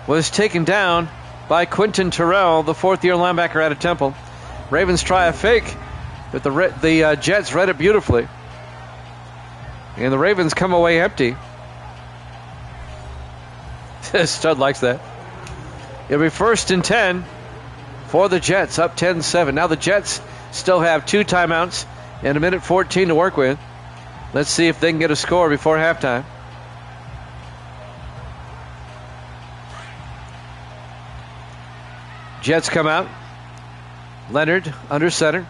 A: was taken down by Quentin Terrell, the 4th-year linebacker out of Temple. Ravens try a fake, but the Jets read it beautifully. And the Ravens come away empty. Stud likes that. It'll be 1st and 10 for the Jets, up 10-7. Now the Jets still have 2 timeouts and 1:14 to work with. Let's see if they can get a score before halftime. Jets come out. Leonard under center.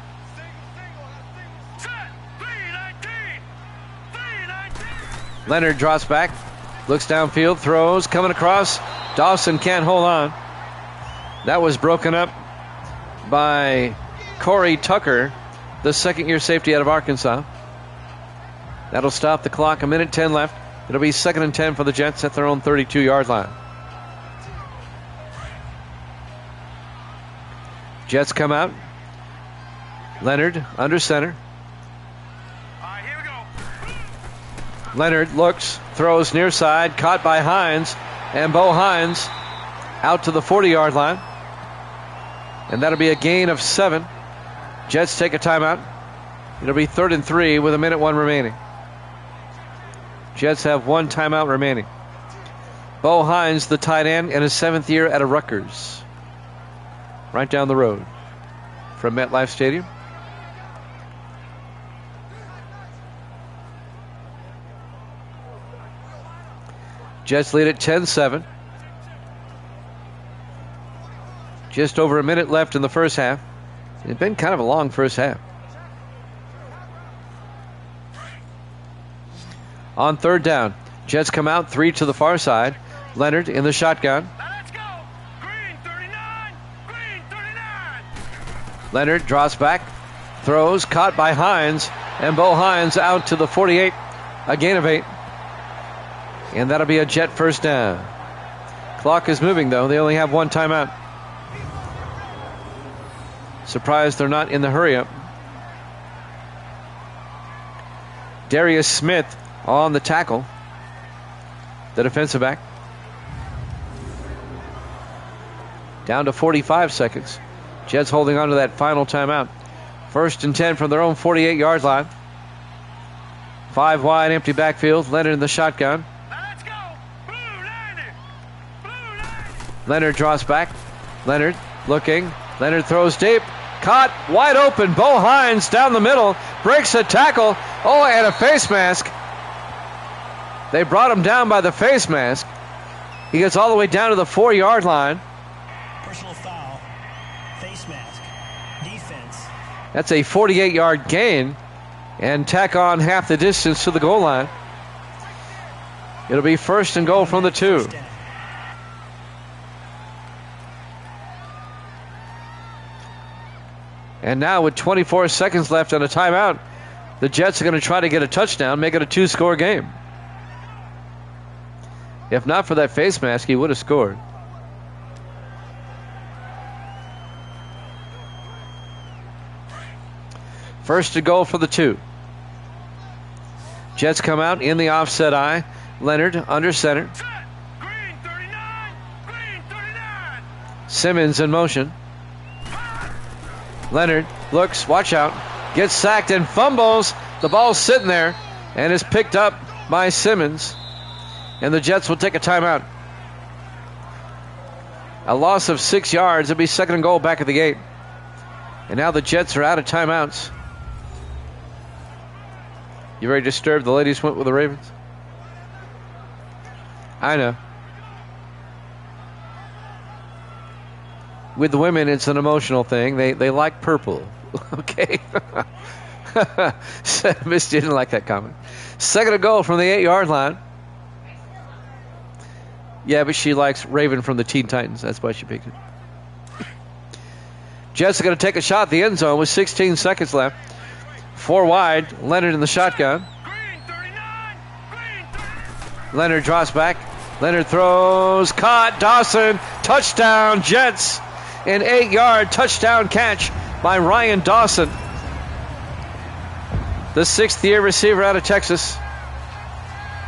A: Leonard drops back, looks downfield, throws, coming across. Dawson can't hold on. That was broken up by Corey Tucker, the 2nd-year safety out of Arkansas. That'll stop the clock. 1:10 left. It'll be 2nd and 10 for the Jets at their own 32-yard line. Jets come out. Leonard under center.
B: All right, here we go.
A: Leonard looks, throws near side, caught by Hines, and Bo Hines out to the 40-yard line. And that'll be a gain of 7. Jets take a timeout. It'll be 3rd and 3 with 1:01 remaining. Jets have one timeout remaining. Bo Hines, the tight end, in his 7th year at a Rutgers. Right down the road from MetLife Stadium. Jets lead at 10-7. Just over a minute left in the first half. It's been kind of a long first half. On third down, Jets come out 3 to the far side. Leonard in the shotgun.
B: Let's go. Green 39. Green 39.
A: Leonard drops back, throws, caught by Hines, and Bo Hines out to the 48, a gain of 8. And that'll be a Jet first down. Clock is moving, though. They only have one timeout. Surprised they're not in the hurry-up. Darius Smith on the tackle, the defensive back. Down to 45 seconds. Jets holding on to that final timeout. 1st and 10 from their own 48-yard line. 5 wide, empty backfield. Leonard in the shotgun.
B: Let's go. Blue 90. Blue 90.
A: Leonard draws back. Leonard looking. Leonard throws deep. Caught, wide open. Bo Hines down the middle. Breaks a tackle. Oh, and a face mask. They brought him down by the face mask. He gets all the way down to the 4-yard line.
C: Personal foul. Face mask. Defense.
A: That's a 48-yard gain. And tack on half the distance to the goal line. It'll be 1st and goal from the 2. And now with 24 seconds left on a timeout, the Jets are going to try to get a touchdown, make it a 2-score game. If not for that face mask, he would have scored. First to goal for the 2. Jets come out in the offset eye. Leonard under center.
B: Set. Green 39. Green 39.
A: Simmons in motion. Leonard looks, watch out, gets sacked and fumbles. The ball's sitting there and is picked up by Simmons. And the Jets will take a timeout. A loss of 6 yards. It'll be 2nd and goal back at the gate. And now the Jets are out of timeouts. You very disturbed the ladies went with the Ravens? I know. With the women, it's an emotional thing. They like purple. Okay. Miss didn't like that comment. 2nd and goal from the 8-yard line. Yeah, but she likes Raven from the Teen Titans. That's why she picked it. Jets are going to take a shot at the end zone with 16 seconds left. 4 wide. Leonard in the shotgun.
B: Green 39. Green 39.
A: Leonard drops back. Leonard throws. Caught. Dawson. Touchdown, Jets. An 8-yard touchdown catch by Ryan Dawson, the 6th-year receiver out of Texas.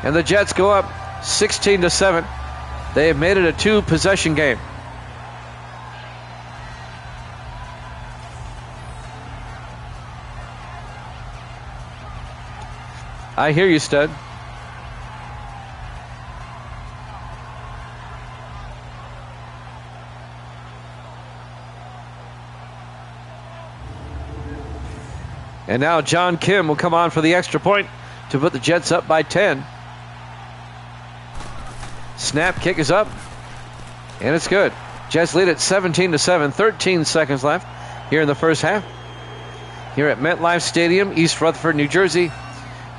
A: And the Jets go up 16-7. They have made it a 2-possession game. I hear you, Stud. And now John Kim will come on for the extra point to put the Jets up by 10. Snap, kick is up, and it's good. Jets lead at 17-7, 13 seconds left here in the first half. Here at MetLife Stadium, East Rutherford, New Jersey.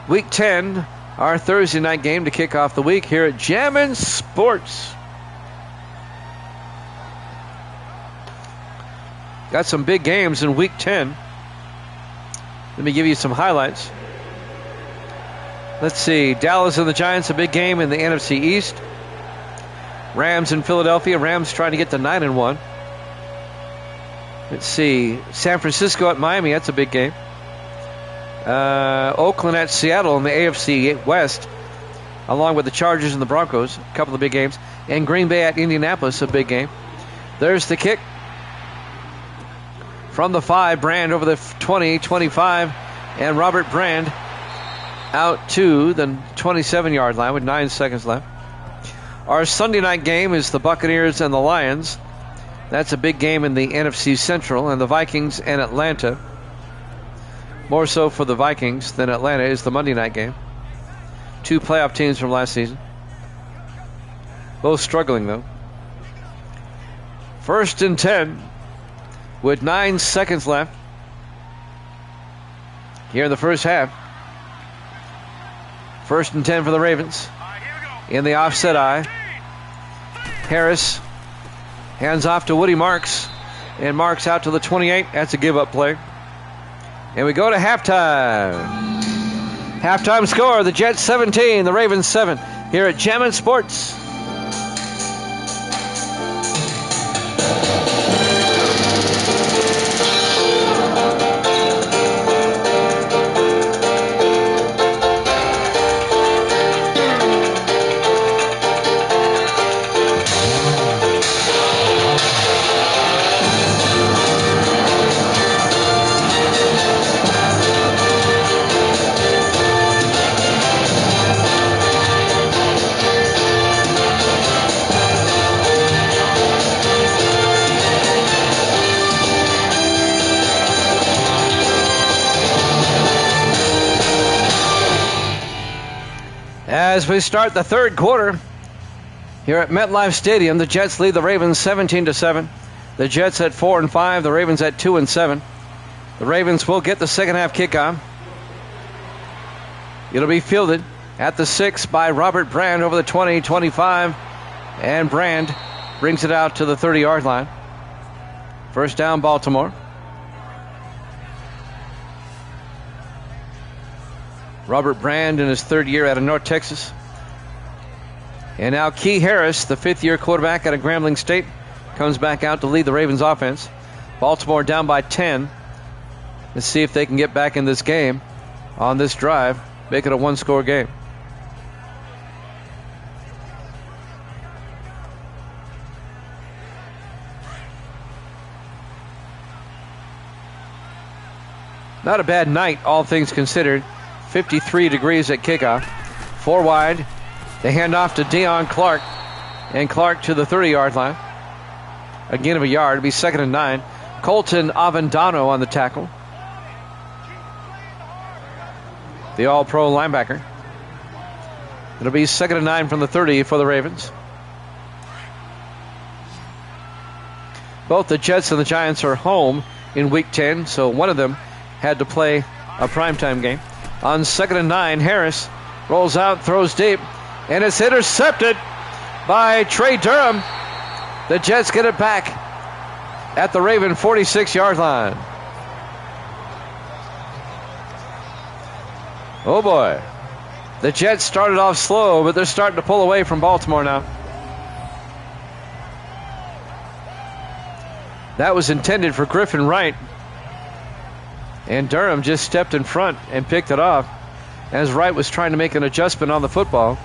A: Week 10, our Thursday night game to kick off the week here at Jammin' Sports. Got some big games in Week 10. Let me give you some highlights. Let's see. Dallas and the Giants, a big game in the NFC East. Rams in Philadelphia. Rams trying to get to 9-1. Let's see. San Francisco at Miami. That's a big game. Oakland at Seattle in the AFC West, along with the Chargers and the Broncos. A couple of big games. And Green Bay at Indianapolis, a big game. There's the kick. From the 5, Brand over the 20, 25, and Robert Brand out to the 27-yard line with 9 seconds left. Our Sunday night game is the Buccaneers and the Lions. That's a big game in the NFC Central, and the Vikings and Atlanta. More so for the Vikings than Atlanta is the Monday night game. 2 playoff teams from last season. Both struggling, though. 1st and 10 with 9 seconds left here in the first half. 1st and 10 for the Ravens. In the offset eye. Harris hands off to Woody Marks. And Marks out to the 28. That's a give-up play. And we go to halftime. Halftime score, the Jets 17, the Ravens 7. Here at Jammin' Sports. As we start the third quarter here at MetLife Stadium, the Jets lead the Ravens 17-7. The Jets at 4-5, the Ravens at 2-7. The Ravens will get the second half kickoff. It'll be fielded at the 6 by Robert Brand over the 20-25, and Brand brings it out to the 30-yard line. First down, Baltimore. Robert Brand in his 3rd year out of North Texas. And now Key Harris, the 5th-year quarterback out of Grambling State, comes back out to lead the Ravens offense. Baltimore down by 10. Let's see if they can get back in this game on this drive, make it a 1-score game. Not a bad night, all things considered. 53 degrees at kickoff. 4 wide. They hand off to Deion Clark. And Clark to the 30-yard line. A gain of a yard. It'll be 2nd and 9. Colton Avendano on the tackle. The all-pro linebacker. It'll be 2nd and 9 from the 30 for the Ravens. Both the Jets and the Giants are home in Week 10, so one of them had to play a primetime game. On 2nd and 9, Harris rolls out, throws deep, and it's intercepted by Trey Durham. The Jets get it back at the Raven 46-yard line. Oh boy. The Jets started off slow, but they're starting to pull away from Baltimore now. That was intended for Griffin Wright. And Durham just stepped in front and picked it off as Wright was trying to make an adjustment on the football.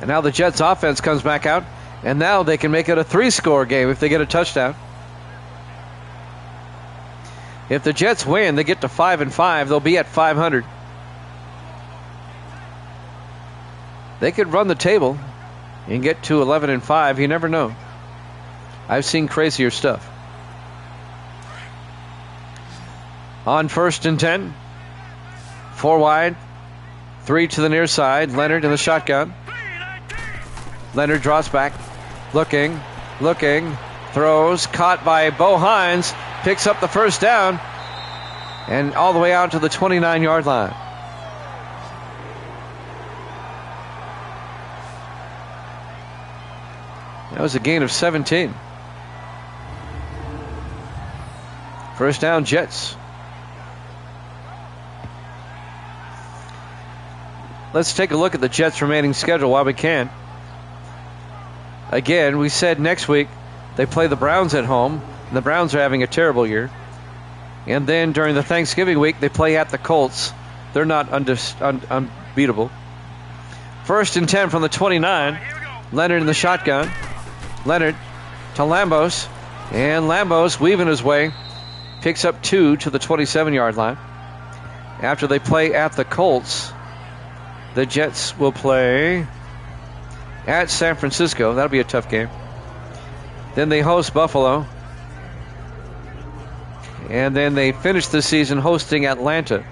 A: And now the Jets offense comes back out, and now they can make it a 3-score game if they get a touchdown. If the Jets win, they get to 5-5. They'll be at 500. They could run the table and get to 11-5. You never know. I've seen crazier stuff. On 1st and 10. 4 wide. 3 to the near side. Leonard in the shotgun. Leonard draws back. Looking. Throws. Caught by Bo Hines. Picks up the first down. And all the way out to the 29-yard line. That was a gain of 17. First down, Jets. Let's take a look at the Jets' remaining schedule while we can. Again, we said next week they play the Browns at home. The Browns are having a terrible year. And then during the Thanksgiving week, they play at the Colts. They're not unbeatable. 1st and 10 from the 29. Leonard in the shotgun. Leonard to Lambos. And Lambos weaving his way. Picks up 2 to the 27-yard line. After they play at the Colts, the Jets will play at San Francisco. That'll be a tough game. Then they host Buffalo. And then they finish the season hosting Atlanta.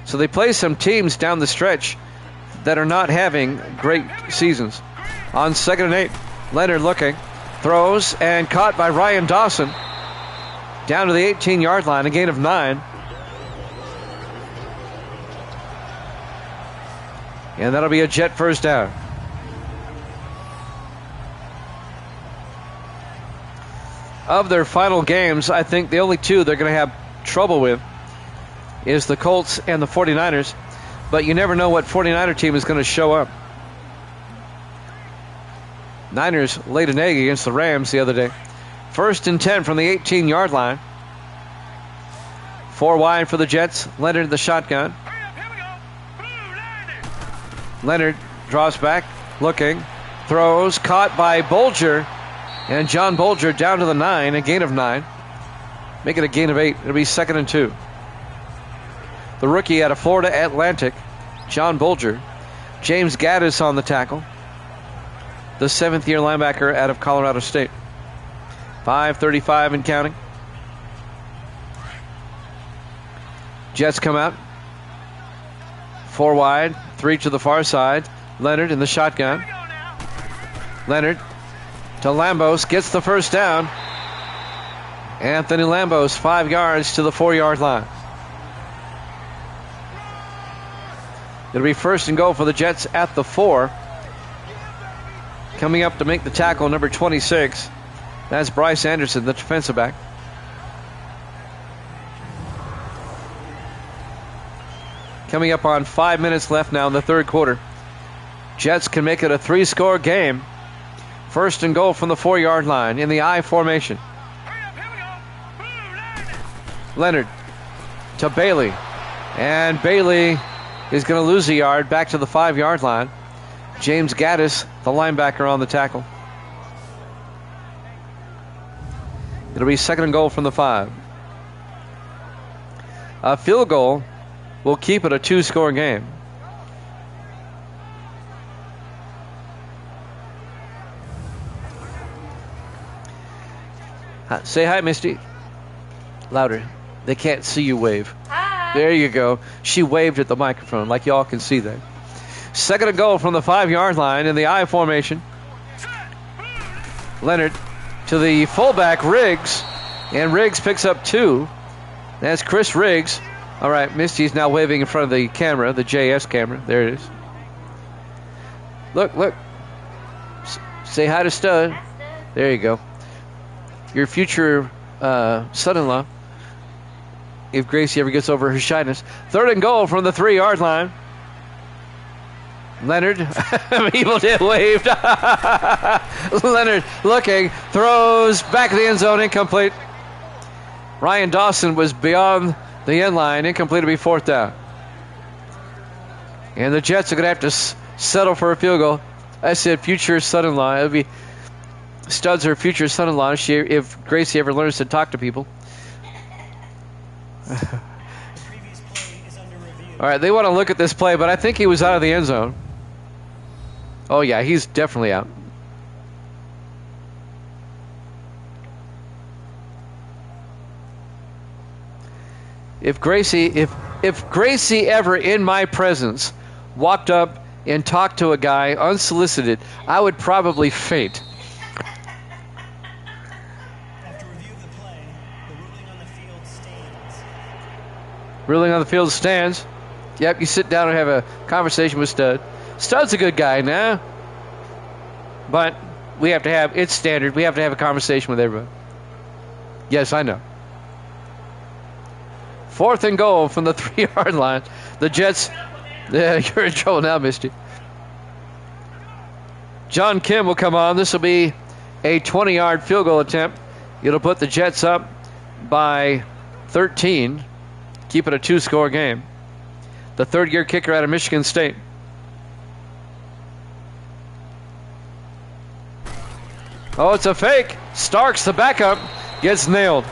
A: So they play some teams down the stretch that are not having great seasons. On 2nd and 8, Leonard looking, throws, and caught by Ryan Dawson. Down to the 18-yard line, a gain of 9. And that'll be a Jet first down. Of their final games, I think the only two they're going to have trouble with is the Colts and the 49ers. But you never know what 49er team is going to show up. Niners laid an egg against the Rams the other day. 1st and 10 from the 18-yard line. 4 wide for the Jets. Leonard in the shotgun. Leonard draws back, looking, throws, caught by Bolger. And John Bolger down to the 9, a gain of 9. Make it a gain of 8. It'll be 2nd and 2. The rookie out of Florida Atlantic, John Bolger. James Gaddis on the tackle. The 7th-year linebacker out of Colorado State. 5:35 and counting. Jets come out. 4 wide, 3 to the far side. Leonard in the shotgun. Leonard to Lambos, gets the first down. Anthony Lambos, 5 yards to the 4-yard line. It'll be 1st and goal for the Jets at the 4. Coming up to make the tackle, number 26. That's Bryce Anderson, the defensive back. Coming up on 5 minutes left now in the 3rd quarter. Jets can make it a 3-score game. 1st and goal from the 4-yard line in the I formation. Leonard to Bailey. And Bailey is going to lose a yard back to the 5-yard line. James Gaddis, the linebacker, on the tackle. It'll be 2nd and goal from the 5. A field goal will keep it a 2-score game. Say hi, Misty. Louder. They can't see you wave.
D: Hi.
A: There you go. She waved at the microphone like y'all can see that. 2nd and goal from the 5-yard line in the I formation. Leonard to the fullback, Riggs. And Riggs picks up 2. That's Chris Riggs. All right, Misty's now waving in front of the camera, the JS camera. There it is. Look. Say hi to Stud. There you go. Your future son-in-law, if Gracie ever gets over her shyness. 3rd and goal from the 3-yard line. Leonard, Evil Dead waved. Leonard looking, throws back of the end zone, incomplete. Ryan Dawson was beyond the end line, incomplete to be 4th down. And the Jets are going to have to settle for a field goal. I said future son-in-law. It'll be Stud's her future son-in-law if Gracie ever learns to talk to people. All right, they want to look at this play, but I think he was out of the end zone. Oh, yeah, he's definitely out. If Gracie ever in my presence walked up and talked to a guy unsolicited, I would probably faint.
C: After review of the play, the ruling on the field stands.
A: Ruling on the field stands. Yep, you sit down and have a conversation with Stud. Stud's a good guy now. But we have to have, it's standard, we have to have a conversation with everybody. Yes, I know. 4th and goal from the 3-yard line. The Jets, yeah, you're in trouble now, Misty. John Kim will come on. This will be a 20-yard field goal attempt. It'll put the Jets up by 13, keep it a 2-score game. The 3rd-year kicker out of Michigan State. Oh, it's a fake. Starks, the backup, gets nailed.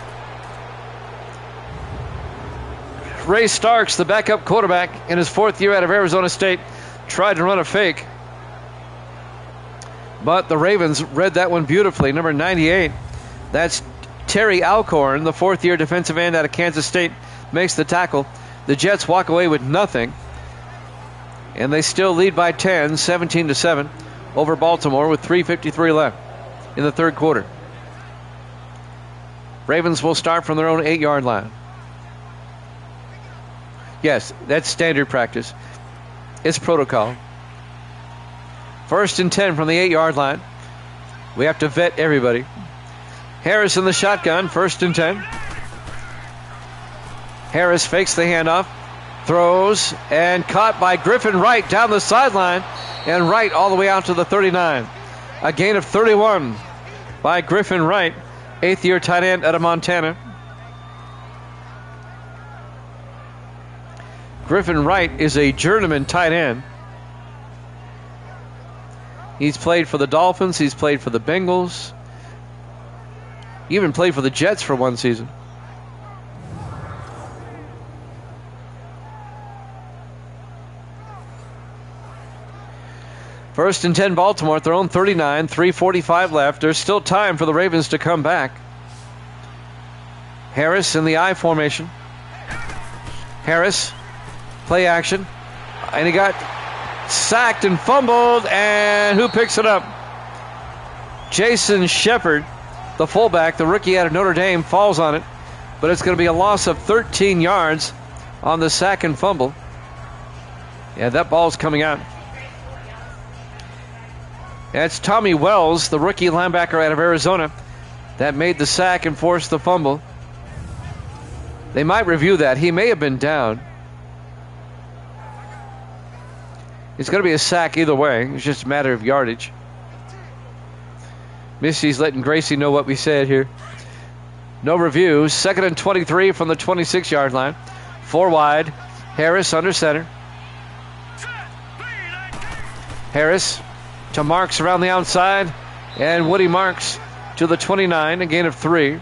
A: Ray Starks, the backup quarterback in his 4th year out of Arizona State, tried to run a fake. But the Ravens read that one beautifully. Number 98, that's Terry Alcorn, the 4th year defensive end out of Kansas State, makes the tackle. The Jets walk away with nothing. And they still lead by 10, 17-7 over Baltimore with 3:53 left in the 3rd quarter. Ravens will start from their own 8-yard line. Yes, that's standard practice. It's protocol. 1st and 10 from the 8-yard line. We have to vet everybody. Harris in the shotgun, 1st and 10. Harris fakes the handoff, throws, and caught by Griffin Wright down the sideline, and Wright all the way out to the 39. A gain of 31 by Griffin Wright, 8th year tight end out of Montana. Griffin Wright is a journeyman tight end. He's played for the Dolphins, he's played for the Bengals, even played for the Jets for one season. First and 10 Baltimore at their own 39, 3:45 left. There's still time for the Ravens to come back. Harris in the I formation. Harris, play action. And he got sacked and fumbled, and who picks it up? Jason Shepard, the fullback, the rookie out of Notre Dame, falls on it. But it's going to be a loss of 13 yards on the sack and fumble. Yeah, that ball's coming out. That's Tommy Wells, the rookie linebacker out of Arizona, that made the sack and forced the fumble. They might review that. He may have been down. It's going to be a sack either way. It's just a matter of yardage. Misty's letting Gracie know what we said here. No review. 2nd and 23 from the 26-yard line. 4 wide. Harris under center. Harris to Marks around the outside, and Woody Marks to the 29, a gain of 3.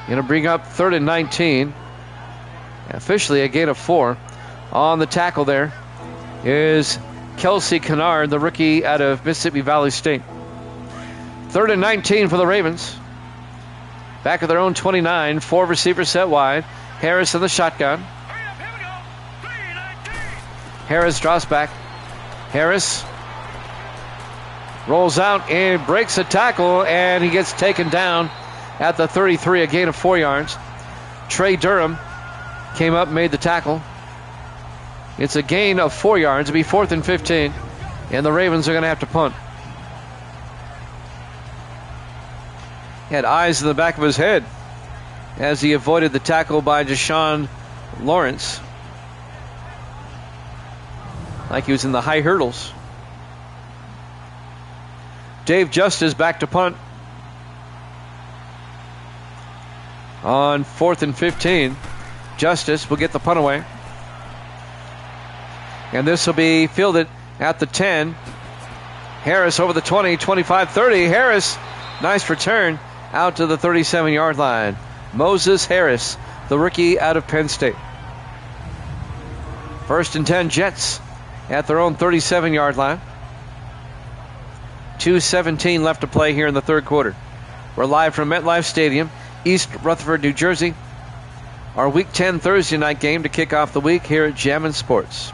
A: Going to bring up 3rd and 19. Officially a gain of 4. On the tackle there is Kelsey Kennard, the rookie out of Mississippi Valley State. 3rd and 19 for the Ravens. Back at their own 29, 4 receivers set wide. Harris in the shotgun. Harris drops back. Harris rolls out and breaks a tackle, and he gets taken down at the 33, a gain of 4 yards. Trey Durham came up and made the tackle. It's a gain of 4 yards. It'll be 4th and 15, and the Ravens are going to have to punt. He had eyes in the back of his head as he avoided the tackle by Deshaun Lawrence, like he was in the high hurdles. Dave Justice back to punt on 4th and 15. Justice will get the punt away. And this will be fielded at the 10. Harris over the 20, 25, 30. Harris, nice return out to the 37-yard line. Moses Harris, the rookie out of Penn State. 1st and 10 Jets at their own 37-yard line. 2:17 left to play here in the 3rd quarter. We're live from MetLife Stadium, East Rutherford, New Jersey. Our Week 10 Thursday night game to kick off the week here at Jammin' Sports.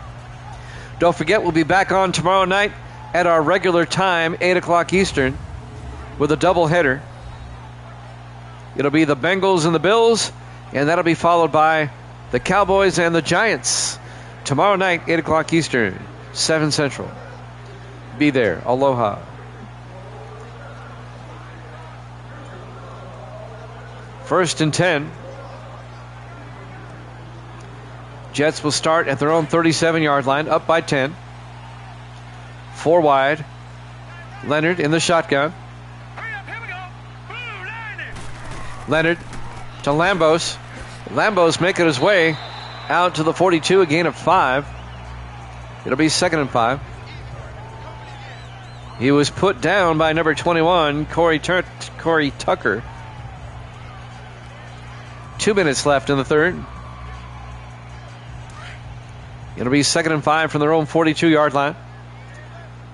A: Don't forget, we'll be back on tomorrow night at our regular time, 8 o'clock Eastern, with a doubleheader. It'll be the Bengals and the Bills, and that'll be followed by the Cowboys and the Giants. Tomorrow night, 8 o'clock Eastern, 7 Central. Be there. Aloha. First and 10. Jets will start at their own 37-yard line, up by 10. 4 wide. Leonard in the shotgun. Leonard to Lambos. Lambos making his way out to the 42, a gain of 5. It'll be 2nd and 5. He was put down by number 21, Corey Tucker. 2 minutes left in the third. It'll be 2nd and 5 from their own 42-yard line.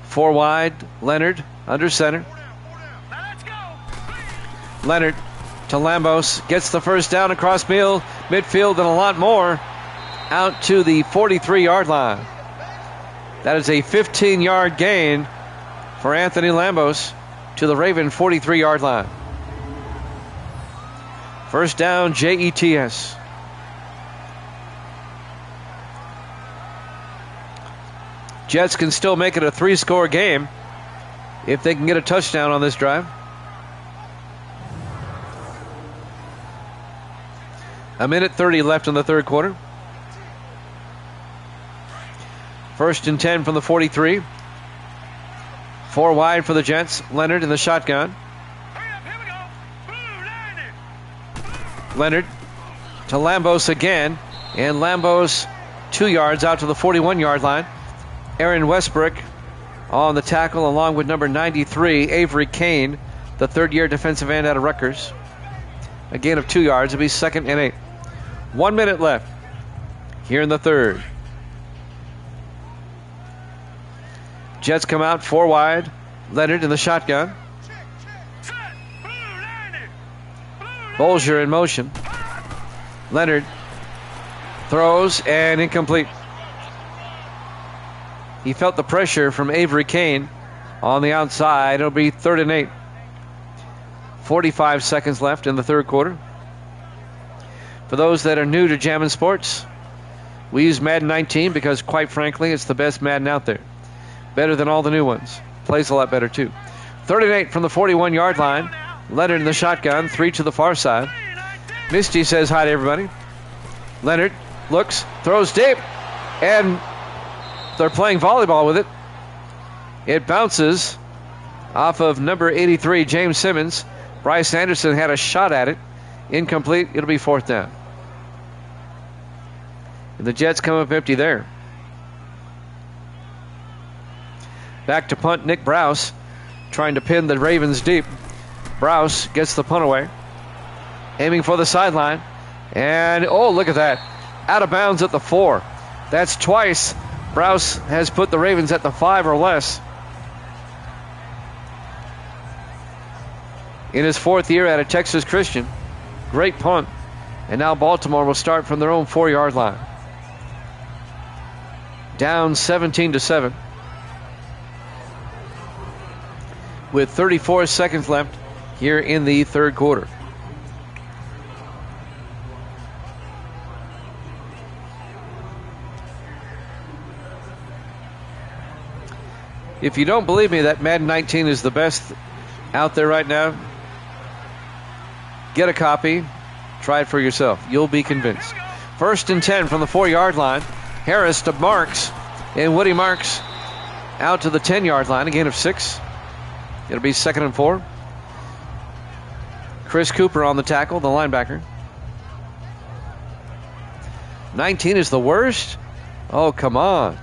A: 4 wide, Leonard under center. Leonard to Lambos, gets the first down across midfield and a lot more out to the 43-yard line. That is a 15-yard gain for Anthony Lambos to the Raven 43-yard line. First down, JETS. Jets can still make it a 3-score game if they can get a touchdown on this drive. A minute 30 left in the third quarter. 1st and 10 from the 43. 4 wide for the Jets. Leonard in the shotgun. Leonard to Lambos again. And Lambos 2 yards out to the 41-yard line. Aaron Westbrook on the tackle along with number 93, Avery Kane, the third-year defensive end out of Rutgers. A gain of 2 yards. It'll be 2nd and 8. 1 minute left here in the third. Jets come out 4 wide. Leonard in the shotgun. Bolger in motion. Leonard throws and incomplete. He felt the pressure from Avery Kane on the outside. It'll be 3rd and 8. 45 seconds left in the third quarter. For those that are new to Jammin' Sports, we use Madden 19 because, quite frankly, it's the best Madden out there. Better than all the new ones. Plays a lot better, too. 3rd and 8 from the 41-yard line. Leonard in the shotgun, 3 to the far side. Misty says hi to everybody. Leonard looks, throws deep, and they're playing volleyball with it. It bounces off of number 83, James Simmons. Bryce Anderson had a shot at it. Incomplete. It'll be 4th down. And the Jets come up empty there. Back to punt, Nick Browse trying to pin the Ravens deep. Browse gets the punt away. Aiming for the sideline. And, oh, look at that. Out of bounds at the 4. That's twice Browse has put the Ravens at the 5 or less. In his 4th year at a Texas Christian. Great punt. And now Baltimore will start from their own 4-yard line. Down 17-7. With 34 seconds left here in the third quarter. If you don't believe me that Madden 19 is the best out there right now, get a copy. Try it for yourself. You'll be convinced. 1st and 10 from the 4-yard line. Harris to Marks. And Woody Marks out to the 10-yard line. A gain of 6. It'll be 2nd and 4. Chris Cooper on the tackle, the linebacker. 19 is the worst? Oh, come on.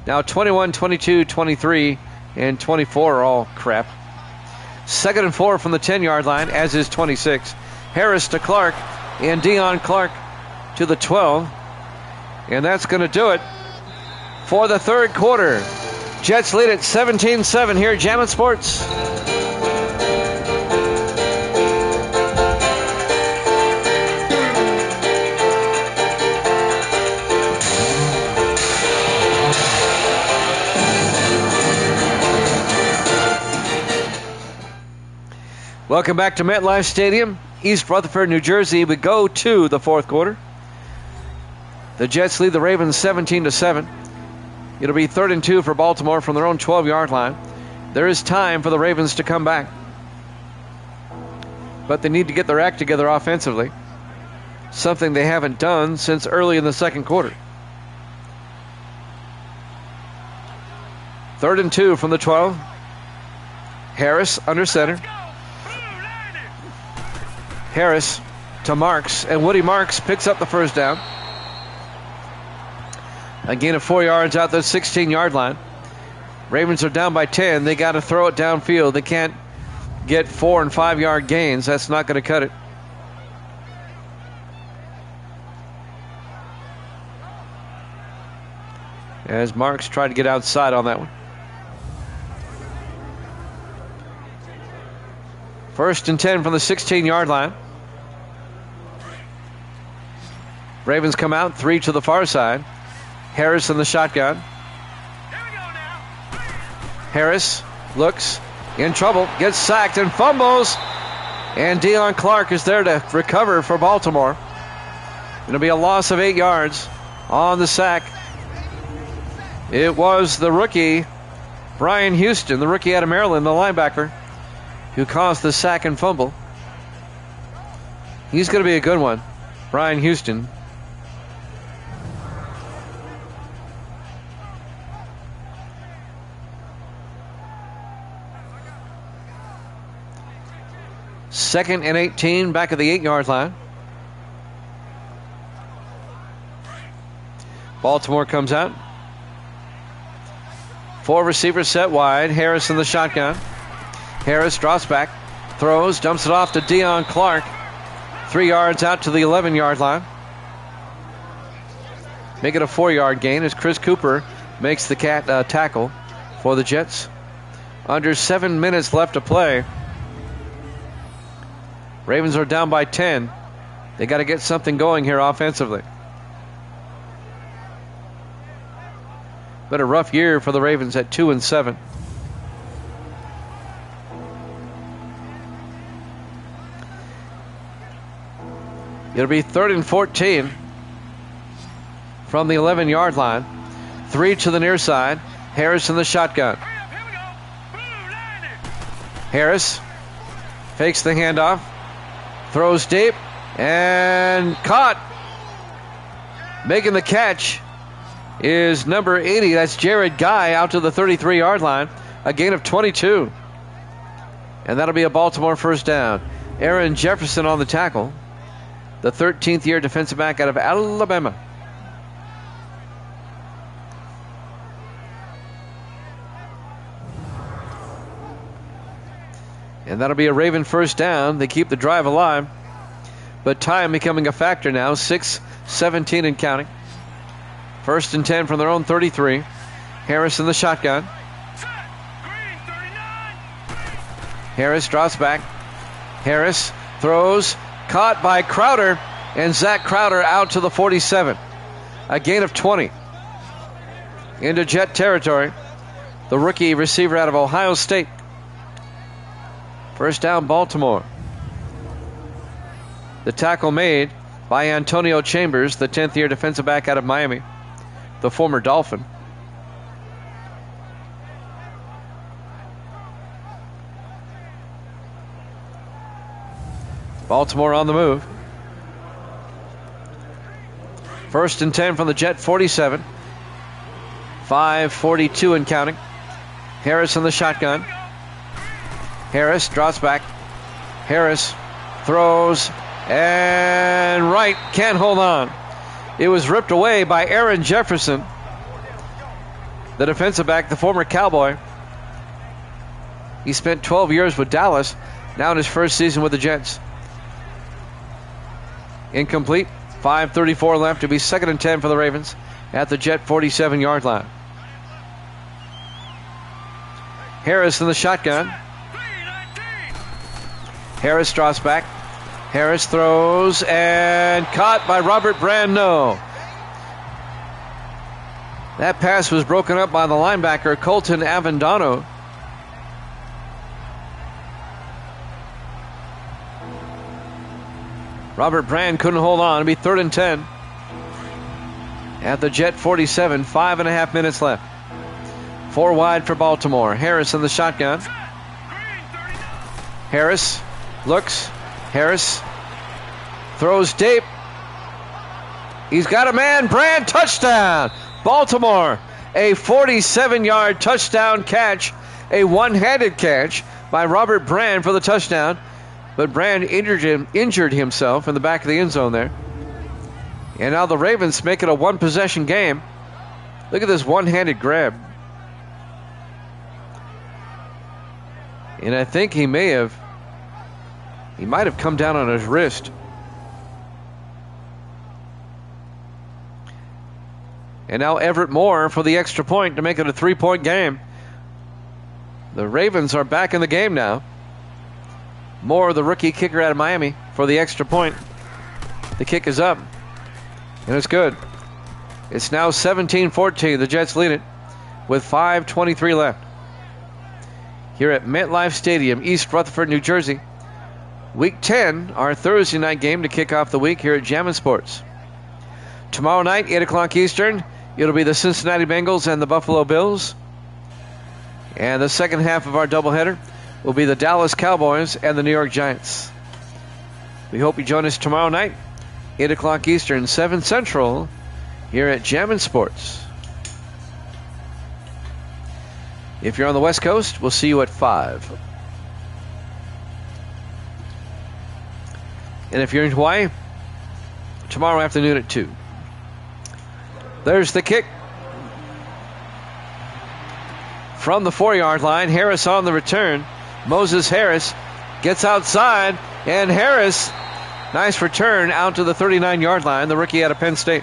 A: Now 21, 22, 23, and 24 are all crap. 2nd and 4 from the 10-yard line, as is 26. Harris to Clark, and Deion Clark to the 12. And that's going to do it for the third quarter. Jets lead at 17-7 here at Jammin' Sports. Welcome back to MetLife Stadium, East Rutherford, New Jersey. We go to the fourth quarter. The Jets lead the Ravens 17-7. It'll be 3rd and 2 for Baltimore from their own 12-yard line. There is time for the Ravens to come back, but they need to get their act together offensively, something they haven't done since early in the second quarter. 3rd and 2 from the 12. Harris under center. Harris to Marks, and Woody Marks picks up the first down. A gain of 4 yards out the 16-yard line. Ravens are down by 10. They got to throw it downfield. They can't get 4 and 5 yard gains. That's not going to cut it. As Marks tried to get outside on that one. 1st and 10 from the 16-yard line. Ravens come out, 3 to the far side. Harris in the shotgun.
B: Here we go now.
A: Harris looks in trouble, gets sacked and fumbles. And Deion Clark is there to recover for Baltimore. It'll be a loss of 8 yards on the sack. It was the rookie, Brian Houston, the rookie out of Maryland, the linebacker, who caused the sack and fumble. He's going to be a good one, Brian Houston. Second and 18, back at the 8-yard line. Baltimore comes out. 4 receivers set wide. Harris in the shotgun. Harris drops back, throws, dumps it off to Deion Clark. 3 yards out to the 11-yard line. Make it a 4-yard gain as Chris Cooper makes the tackle for the Jets. Under 7 minutes left to play. Ravens are down by 10. They got to get something going here offensively. Been a rough year for the Ravens at 2-7. It'll be 3rd and 14 from the 11-yard line. 3 to the near side. Harris in the shotgun.
B: Here we go. Blue line it.
A: Harris fakes the handoff. Throws deep and caught. Making the catch is number 80. That's Jared Guy out to the 33-yard line. A gain of 22. And that'll be a Baltimore first down. Aaron Jefferson on the tackle. The 13th year defensive back out of Alabama. And that'll be a Raven first down. They keep the drive alive. But time becoming a factor now. 6:17 and counting. 1st and 10 from their own 33. Harris in the shotgun.
B: Green 39.
A: Harris drops back. Harris throws. Caught by Crowder. And Zach Crowder out to the 47. A gain of 20. Into Jet territory. The rookie receiver out of Ohio State. First down, Baltimore. The tackle made by Antonio Chambers, the 10th year defensive back out of Miami, the former Dolphin. Baltimore on the move. 1st and 10 from the Jet 47. 5:42 and counting. Harris in the shotgun. Harris drops back. Harris throws and right, can't hold on. It was ripped away by Aaron Jefferson, the defensive back, the former Cowboy. He spent 12 years with Dallas, now in his first season with the Jets. Incomplete. 5:34 left to be 2nd and 10 for the Ravens at the Jet 47-yard line. Harris in the shotgun. Harris drops back. Harris throws and caught by Robert Brandno. That pass was broken up by the linebacker Colton Avendano. Robert Brand couldn't hold on. It'll be 3rd and 10 at the Jet 47. 5.5 minutes left. 4 wide for Baltimore. Harris in the shotgun. Harris looks. Harris throws deep. He's got a man. Brand, touchdown. Baltimore, a 47-yard touchdown catch. A one-handed catch by Robert Brand for the touchdown. But Brand injured himself in the back of the end zone there. And now the Ravens make it a one-possession game. Look at this one-handed grab. And I think he might have come down on his wrist. And now Everett Moore for the extra point to make it a 3-point game. The Ravens are back in the game now. Moore, the rookie kicker out of Miami, for the extra point. The kick is up, and it's good. It's now 17-14. The Jets lead it with 5:23 left. Here at MetLife Stadium, East Rutherford, New Jersey. Week 10, our Thursday night game to kick off the week here at Jammin' Sports. Tomorrow night, 8 o'clock Eastern, it'll be the Cincinnati Bengals and the Buffalo Bills. And the second half of our doubleheader will be the Dallas Cowboys and the New York Giants. We hope you join us tomorrow night, 8 o'clock Eastern, 7 Central, here at Jammin' Sports. If you're on the West Coast, we'll see you at 5. And if you're in Hawaii, tomorrow afternoon at 2. There's the kick. From the 4-yard line, Harris on the return. Moses Harris gets outside, and Harris, nice return out to the 39-yard line, the rookie out of Penn State.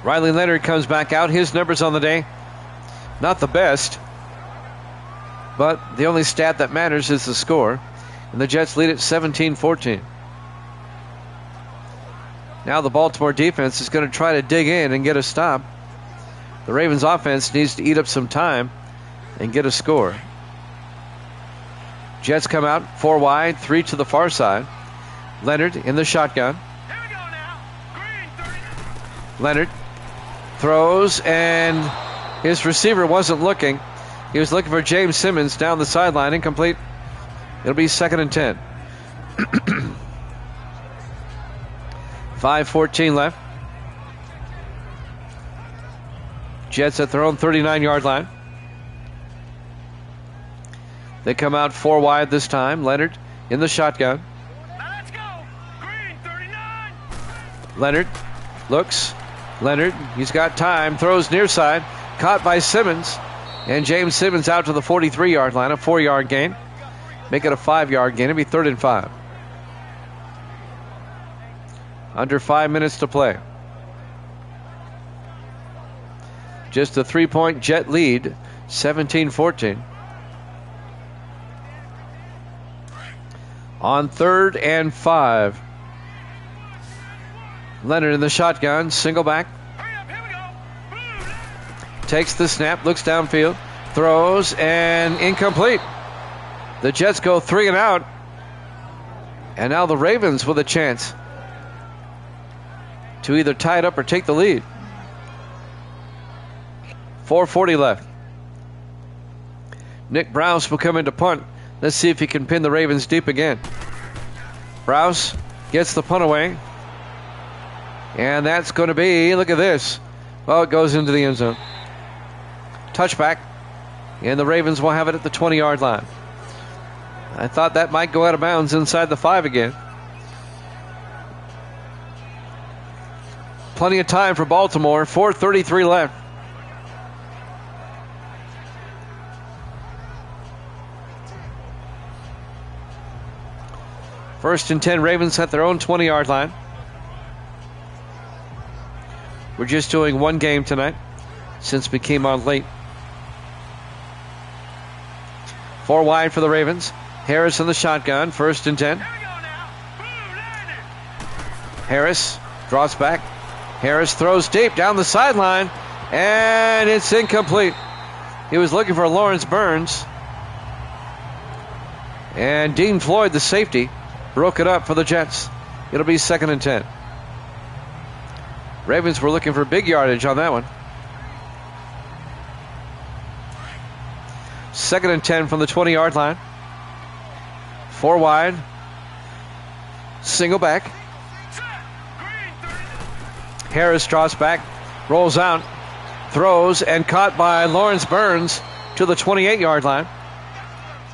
A: Riley Leonard comes back out. His numbers on the day, not the best, but the only stat that matters is the score. And the Jets lead it 17-14. Now the Baltimore defense is going to try to dig in and get a stop. The Ravens offense needs to eat up some time and get a score. Jets come out 4 wide, 3 to the far side. Leonard in the shotgun.
B: Here we go now. Green 39.
A: Leonard throws, and his receiver wasn't looking. He was looking for James Simmons down the sideline. Incomplete. It'll be 2nd and 10. 5:14 left. Jets at their own 39-yard line. They come out 4 wide this time. Leonard in the shotgun.
B: Now let's go. Green 39.
A: Leonard looks. Leonard, he's got time. Throws near side. Caught by Simmons. And James Simmons out to the 43-yard line. A 4-yard gain. Make it a 5-yard gain. It'll be 3rd and 5. Under 5 minutes to play. Just a 3-point Jet lead, 17-14. On 3rd and 5. Leonard in the shotgun, single back.
B: Hurry up. Here we go. Blue.
A: Takes the snap, looks downfield, throws, and incomplete. The Jets go 3 and out. And now the Ravens with a chance to either tie it up or take the lead. 4:40 left. Nick Browse will come in to punt. Let's see if he can pin the Ravens deep again. Browse gets the punt away. And that's going to be, look at this. Well, it goes into the end zone. Touchback. And the Ravens will have it at the 20-yard line. I thought that might go out of bounds inside the 5 again. Plenty of time for Baltimore. 4:33 left. First and 10, Ravens at their own 20-yard line. We're just doing one game tonight since we came on late. 4 wide for the Ravens. Harris in the shotgun. 1st and 10.
B: Here we go now. Blue. Landed.
A: Harris draws back. Harris throws deep down the sideline, and it's incomplete. He was looking for Lawrence Burns. And Dean Floyd, the safety, broke it up for the Jets. It'll be 2nd and 10. Ravens were looking for big yardage on that one. 2nd and 10 from the 20-yard line. 4 wide. Single back. Harris draws back, rolls out, throws, and caught by Lawrence Burns to the 28-yard line.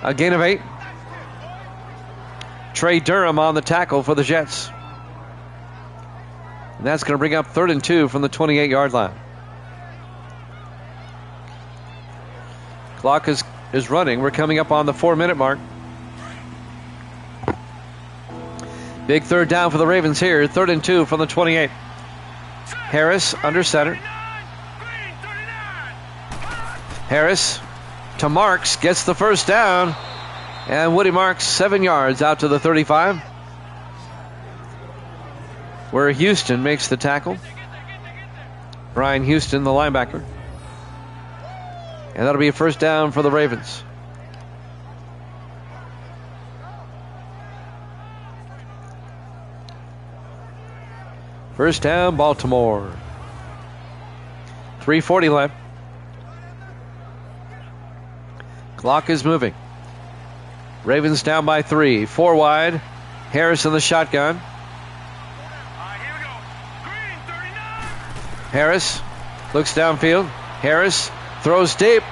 A: A gain of 8. Trey Durham on the tackle for the Jets. And that's going to bring up 3rd and 2 from the 28-yard line. Clock is running. We're coming up on the 4-minute mark. Big 3rd down for the Ravens here. 3rd and 2 from the 28. Harris under center. Harris to Marks, gets the 1st down. And Woody Marks 7 yards out to the 35. Where Houston makes the tackle. Brian Houston, the linebacker. And that'll be a 1st down for the Ravens. First down, Baltimore. 3:40 left. Clock is moving. Ravens down by 3. 4 wide. Harris in the shotgun. Harris looks downfield. Harris throws deep.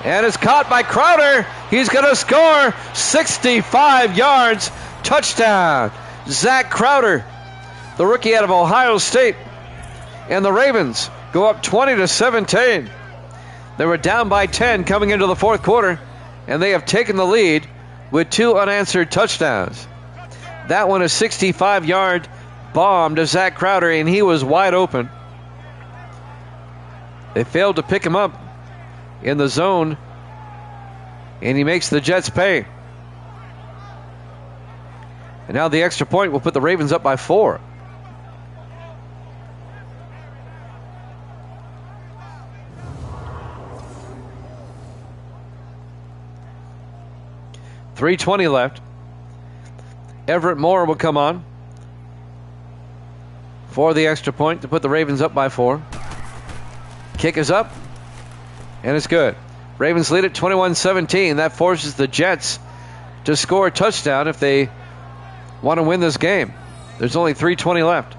A: And it's caught by Crowder. He's going to score. 65 yards. Touchdown. Zach Crowder, the rookie out of Ohio State. And the Ravens go up 20-17. They were down by 10 coming into the 4th quarter, and they have taken the lead with 2 unanswered touchdowns. That one, a 65-yard bomb to Zach Crowder, and he was wide open. They failed to pick him up in the zone, and he makes the Jets pay. And now the extra point will put the Ravens up by 4. .320 left. Everett Moore will come on for the extra point to put the Ravens up by 4. Kick is up, and it's good. Ravens lead at 21-17. That forces the Jets to score a touchdown if they want to win this game. There's only 3:20 left.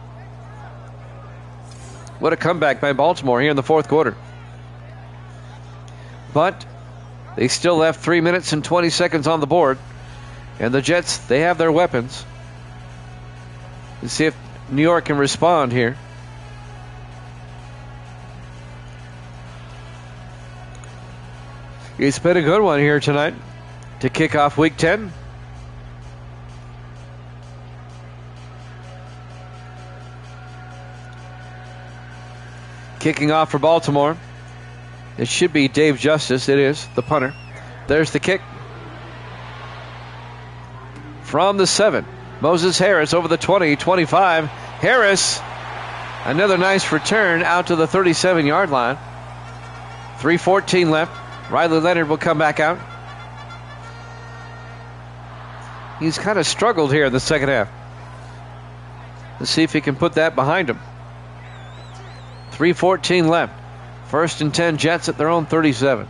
A: What a comeback by Baltimore here in the 4th quarter. But they still left 3 minutes and 20 seconds on the board. And the Jets, they have their weapons. Let's see if New York can respond here. It's been a good one here tonight to kick off Week 10. Kicking off for Baltimore. It should be Dave Justice. It is, the punter. There's the kick. From the 7. Moses Harris over the 20, 25. Harris, another nice return out to the 37-yard line. 3:14 left. Riley Leonard will come back out. He's kind of struggled here in the second half. Let's see if he can put that behind him. 3:14 left. 1st and 10, Jets at their own 37.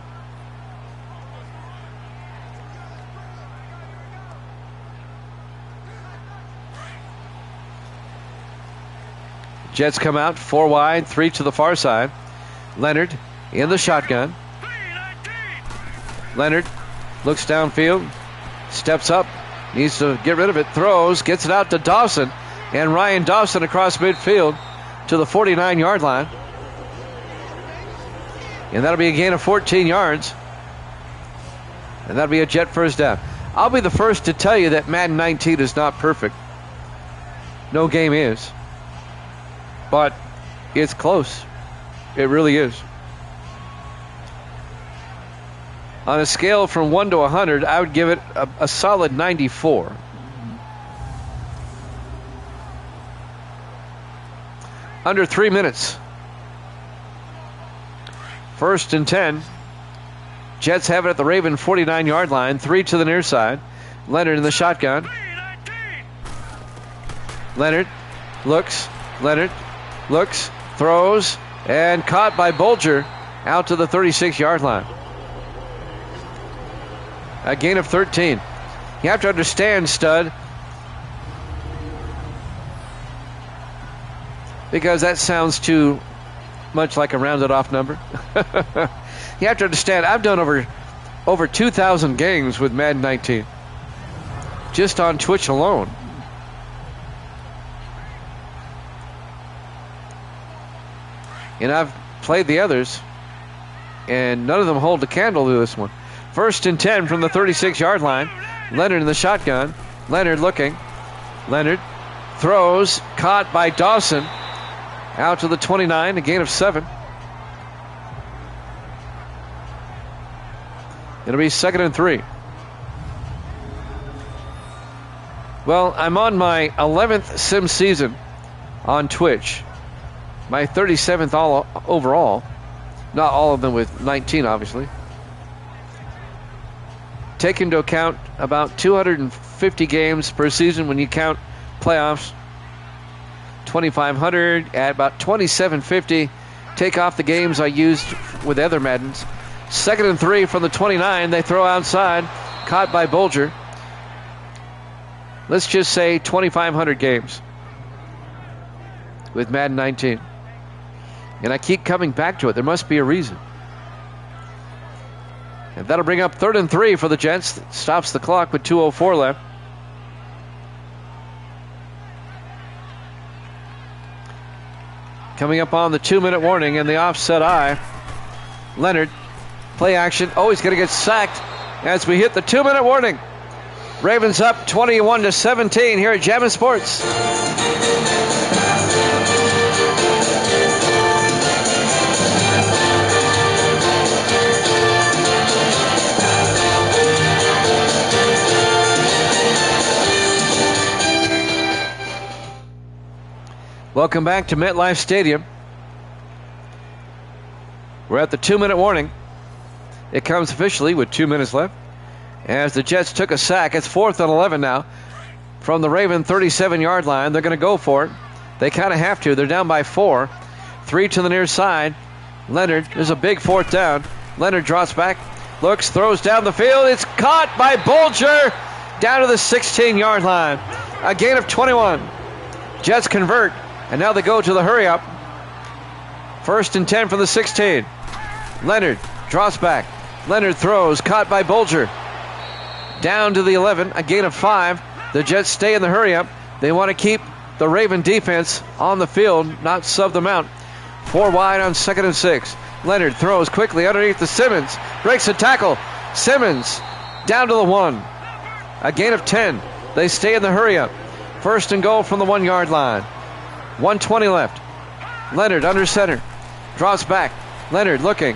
A: Jets come out 4 wide, 3 to the far side. Leonard in the shotgun. Leonard looks downfield, steps up, needs to get rid of it, throws, gets it out to Dawson, and Ryan Dawson across midfield to the 49-yard line. And that'll be a gain of 14 yards. And that'll be a Jet 1st down. I'll be the first to tell you that Madden 19 is not perfect. No game is. But it's close. It really is. On a scale from 1 to 100, I would give it a solid 94. Under 3 minutes. 1st and 10. Jets have it at the Raven 49-yard line. 3 to the near side. Leonard in the shotgun. Leonard looks. Leonard looks. Throws. And caught by Bulger out to the 36-yard line. A gain of 13. You have to understand, Stud, because that sounds too much like a rounded off number. You have to understand, I've done over 2,000 games with Madden 19. Just on Twitch alone. And I've played the others, and none of them hold a candle to this one. 1st and 10 from the 36-yard line. Leonard in the shotgun. Leonard looking. Leonard throws, caught by Dawson. Out to the 29, a gain of 7. It'll be 2nd and 3. Well, I'm on my 11th sim season on Twitch. My 37th overall. Not all of them with 19, obviously. Take into account about 250 games per season when you count playoffs. 2,500 at about 2,750. Take off the games I used with other Maddens. 2nd and 3 from the 29. They throw outside. Caught by Bolger. Let's just say 2,500 games with Madden 19. And I keep coming back to it. There must be a reason. And that'll bring up 3rd and 3 for the Jets. Stops the clock with 2:04 left. Coming up on the 2-minute warning and the offset eye. Leonard, play action. Oh, he's going to get sacked as we hit the 2-minute warning. Ravens up 21-17 here at Jammin' Sports. Welcome back to MetLife Stadium. We're at the 2-minute warning. It comes officially with 2 minutes left. As the Jets took a sack, it's 4th and 11 now. From the Raven 37-yard line, they're going to go for it. They kind of have to. They're down by 4. 3 to the near side. Leonard, there's a big 4th down. Leonard drops back, looks, throws down the field. It's caught by Bolger down to the 16-yard line. A gain of 21. Jets convert. And now they go to the hurry up. 1st and 10 from the 16. Leonard drops back. Leonard throws, caught by Bolger. Down to the 11, a gain of 5. The Jets stay in the hurry up. They want to keep the Raven defense on the field, not sub them out. 4 wide on 2nd and 6. Leonard throws quickly underneath the Simmons. Breaks a tackle. Simmons down to the 1. A gain of 10. They stay in the hurry up. 1st and goal from the 1-yard line. 1:20 left. Leonard under center. Drops back. Leonard looking.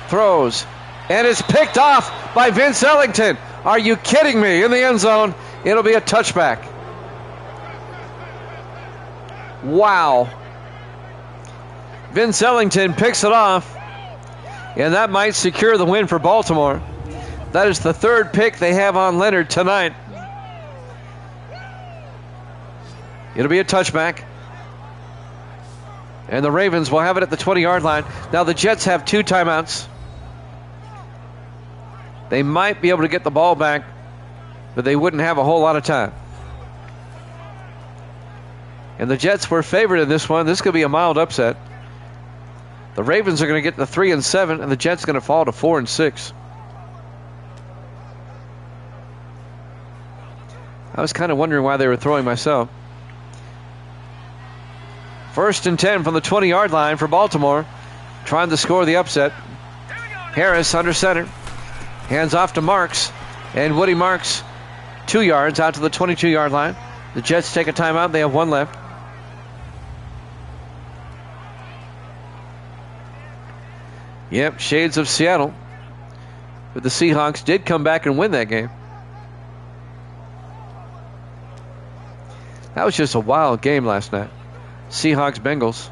A: Throws. And it's picked off by Vince Ellington. Are you kidding me? In the end zone. It'll be a touchback. Wow. Vince Ellington picks it off. And that might secure the win for Baltimore. That is the 3rd pick they have on Leonard tonight. It'll be a touchback. And the Ravens will have it at the 20-yard line. Now the Jets have 2 timeouts. They might be able to get the ball back, but they wouldn't have a whole lot of time. And the Jets were favored in this one. This could be a mild upset. The Ravens are going to get to 3 and 7, and the Jets are going to fall to 4 and 6. I was kind of wondering why they were throwing myself. 1st and 10 from the 20-yard line for Baltimore. Trying to score the upset. Harris under center. Hands off to Marks. And Woody Marks 2 yards out to the 22-yard line. The Jets take a timeout. They have 1 left. Yep, shades of Seattle. But the Seahawks did come back and win that game. That was just a wild game last night. Seahawks Bengals.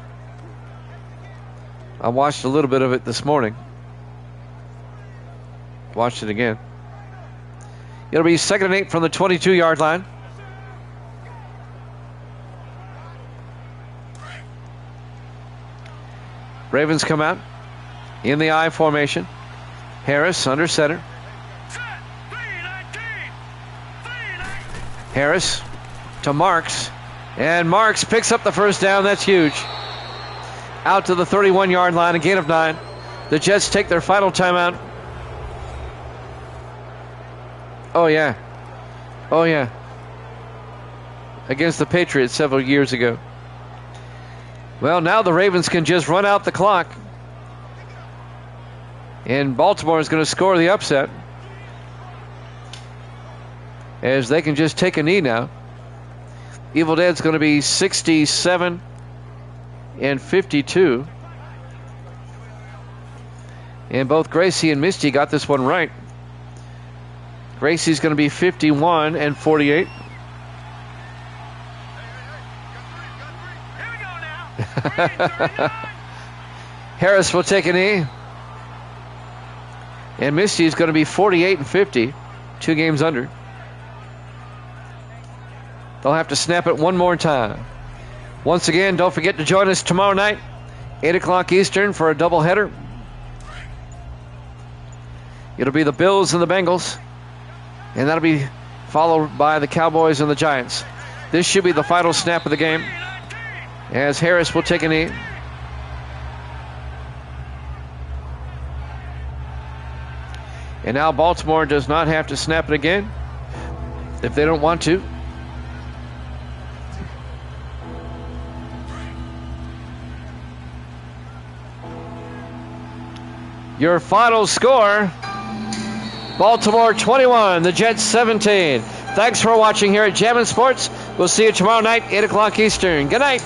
A: I watched a little bit of it this morning. Watched it again. It'll be 2nd and 8 from the 22-yard line. Ravens come out in the I formation. Harris under center. Harris to Marks. And Marks picks up the 1st down. That's huge. Out to the 31-yard line, a gain of 9. The Jets take their final timeout. Oh, yeah. Oh, yeah. Against the Patriots several years ago. Well, now the Ravens can just run out the clock. And Baltimore is going to score the upset, as they can just take a knee now. Evil Dead's going to be 67 and 52. And both Gracie and Misty got this one right. Gracie's going to be 51 and 48.
B: Here we go now.
A: Harris will take a knee. And Misty's going to be 48 and 50. 2 games under. They'll have to snap it one more time. Once again, don't forget to join us tomorrow night, 8 o'clock Eastern, for a doubleheader. It'll be the Bills and the Bengals, and that'll be followed by the Cowboys and the Giants. This should be the final snap of the game, as Harris will take a knee. And now Baltimore does not have to snap it again if they don't want to. Your final score, Baltimore 21, the Jets 17. Thanks for watching here at Jammin' Sports. We'll see you tomorrow night, 8 o'clock Eastern. Good night.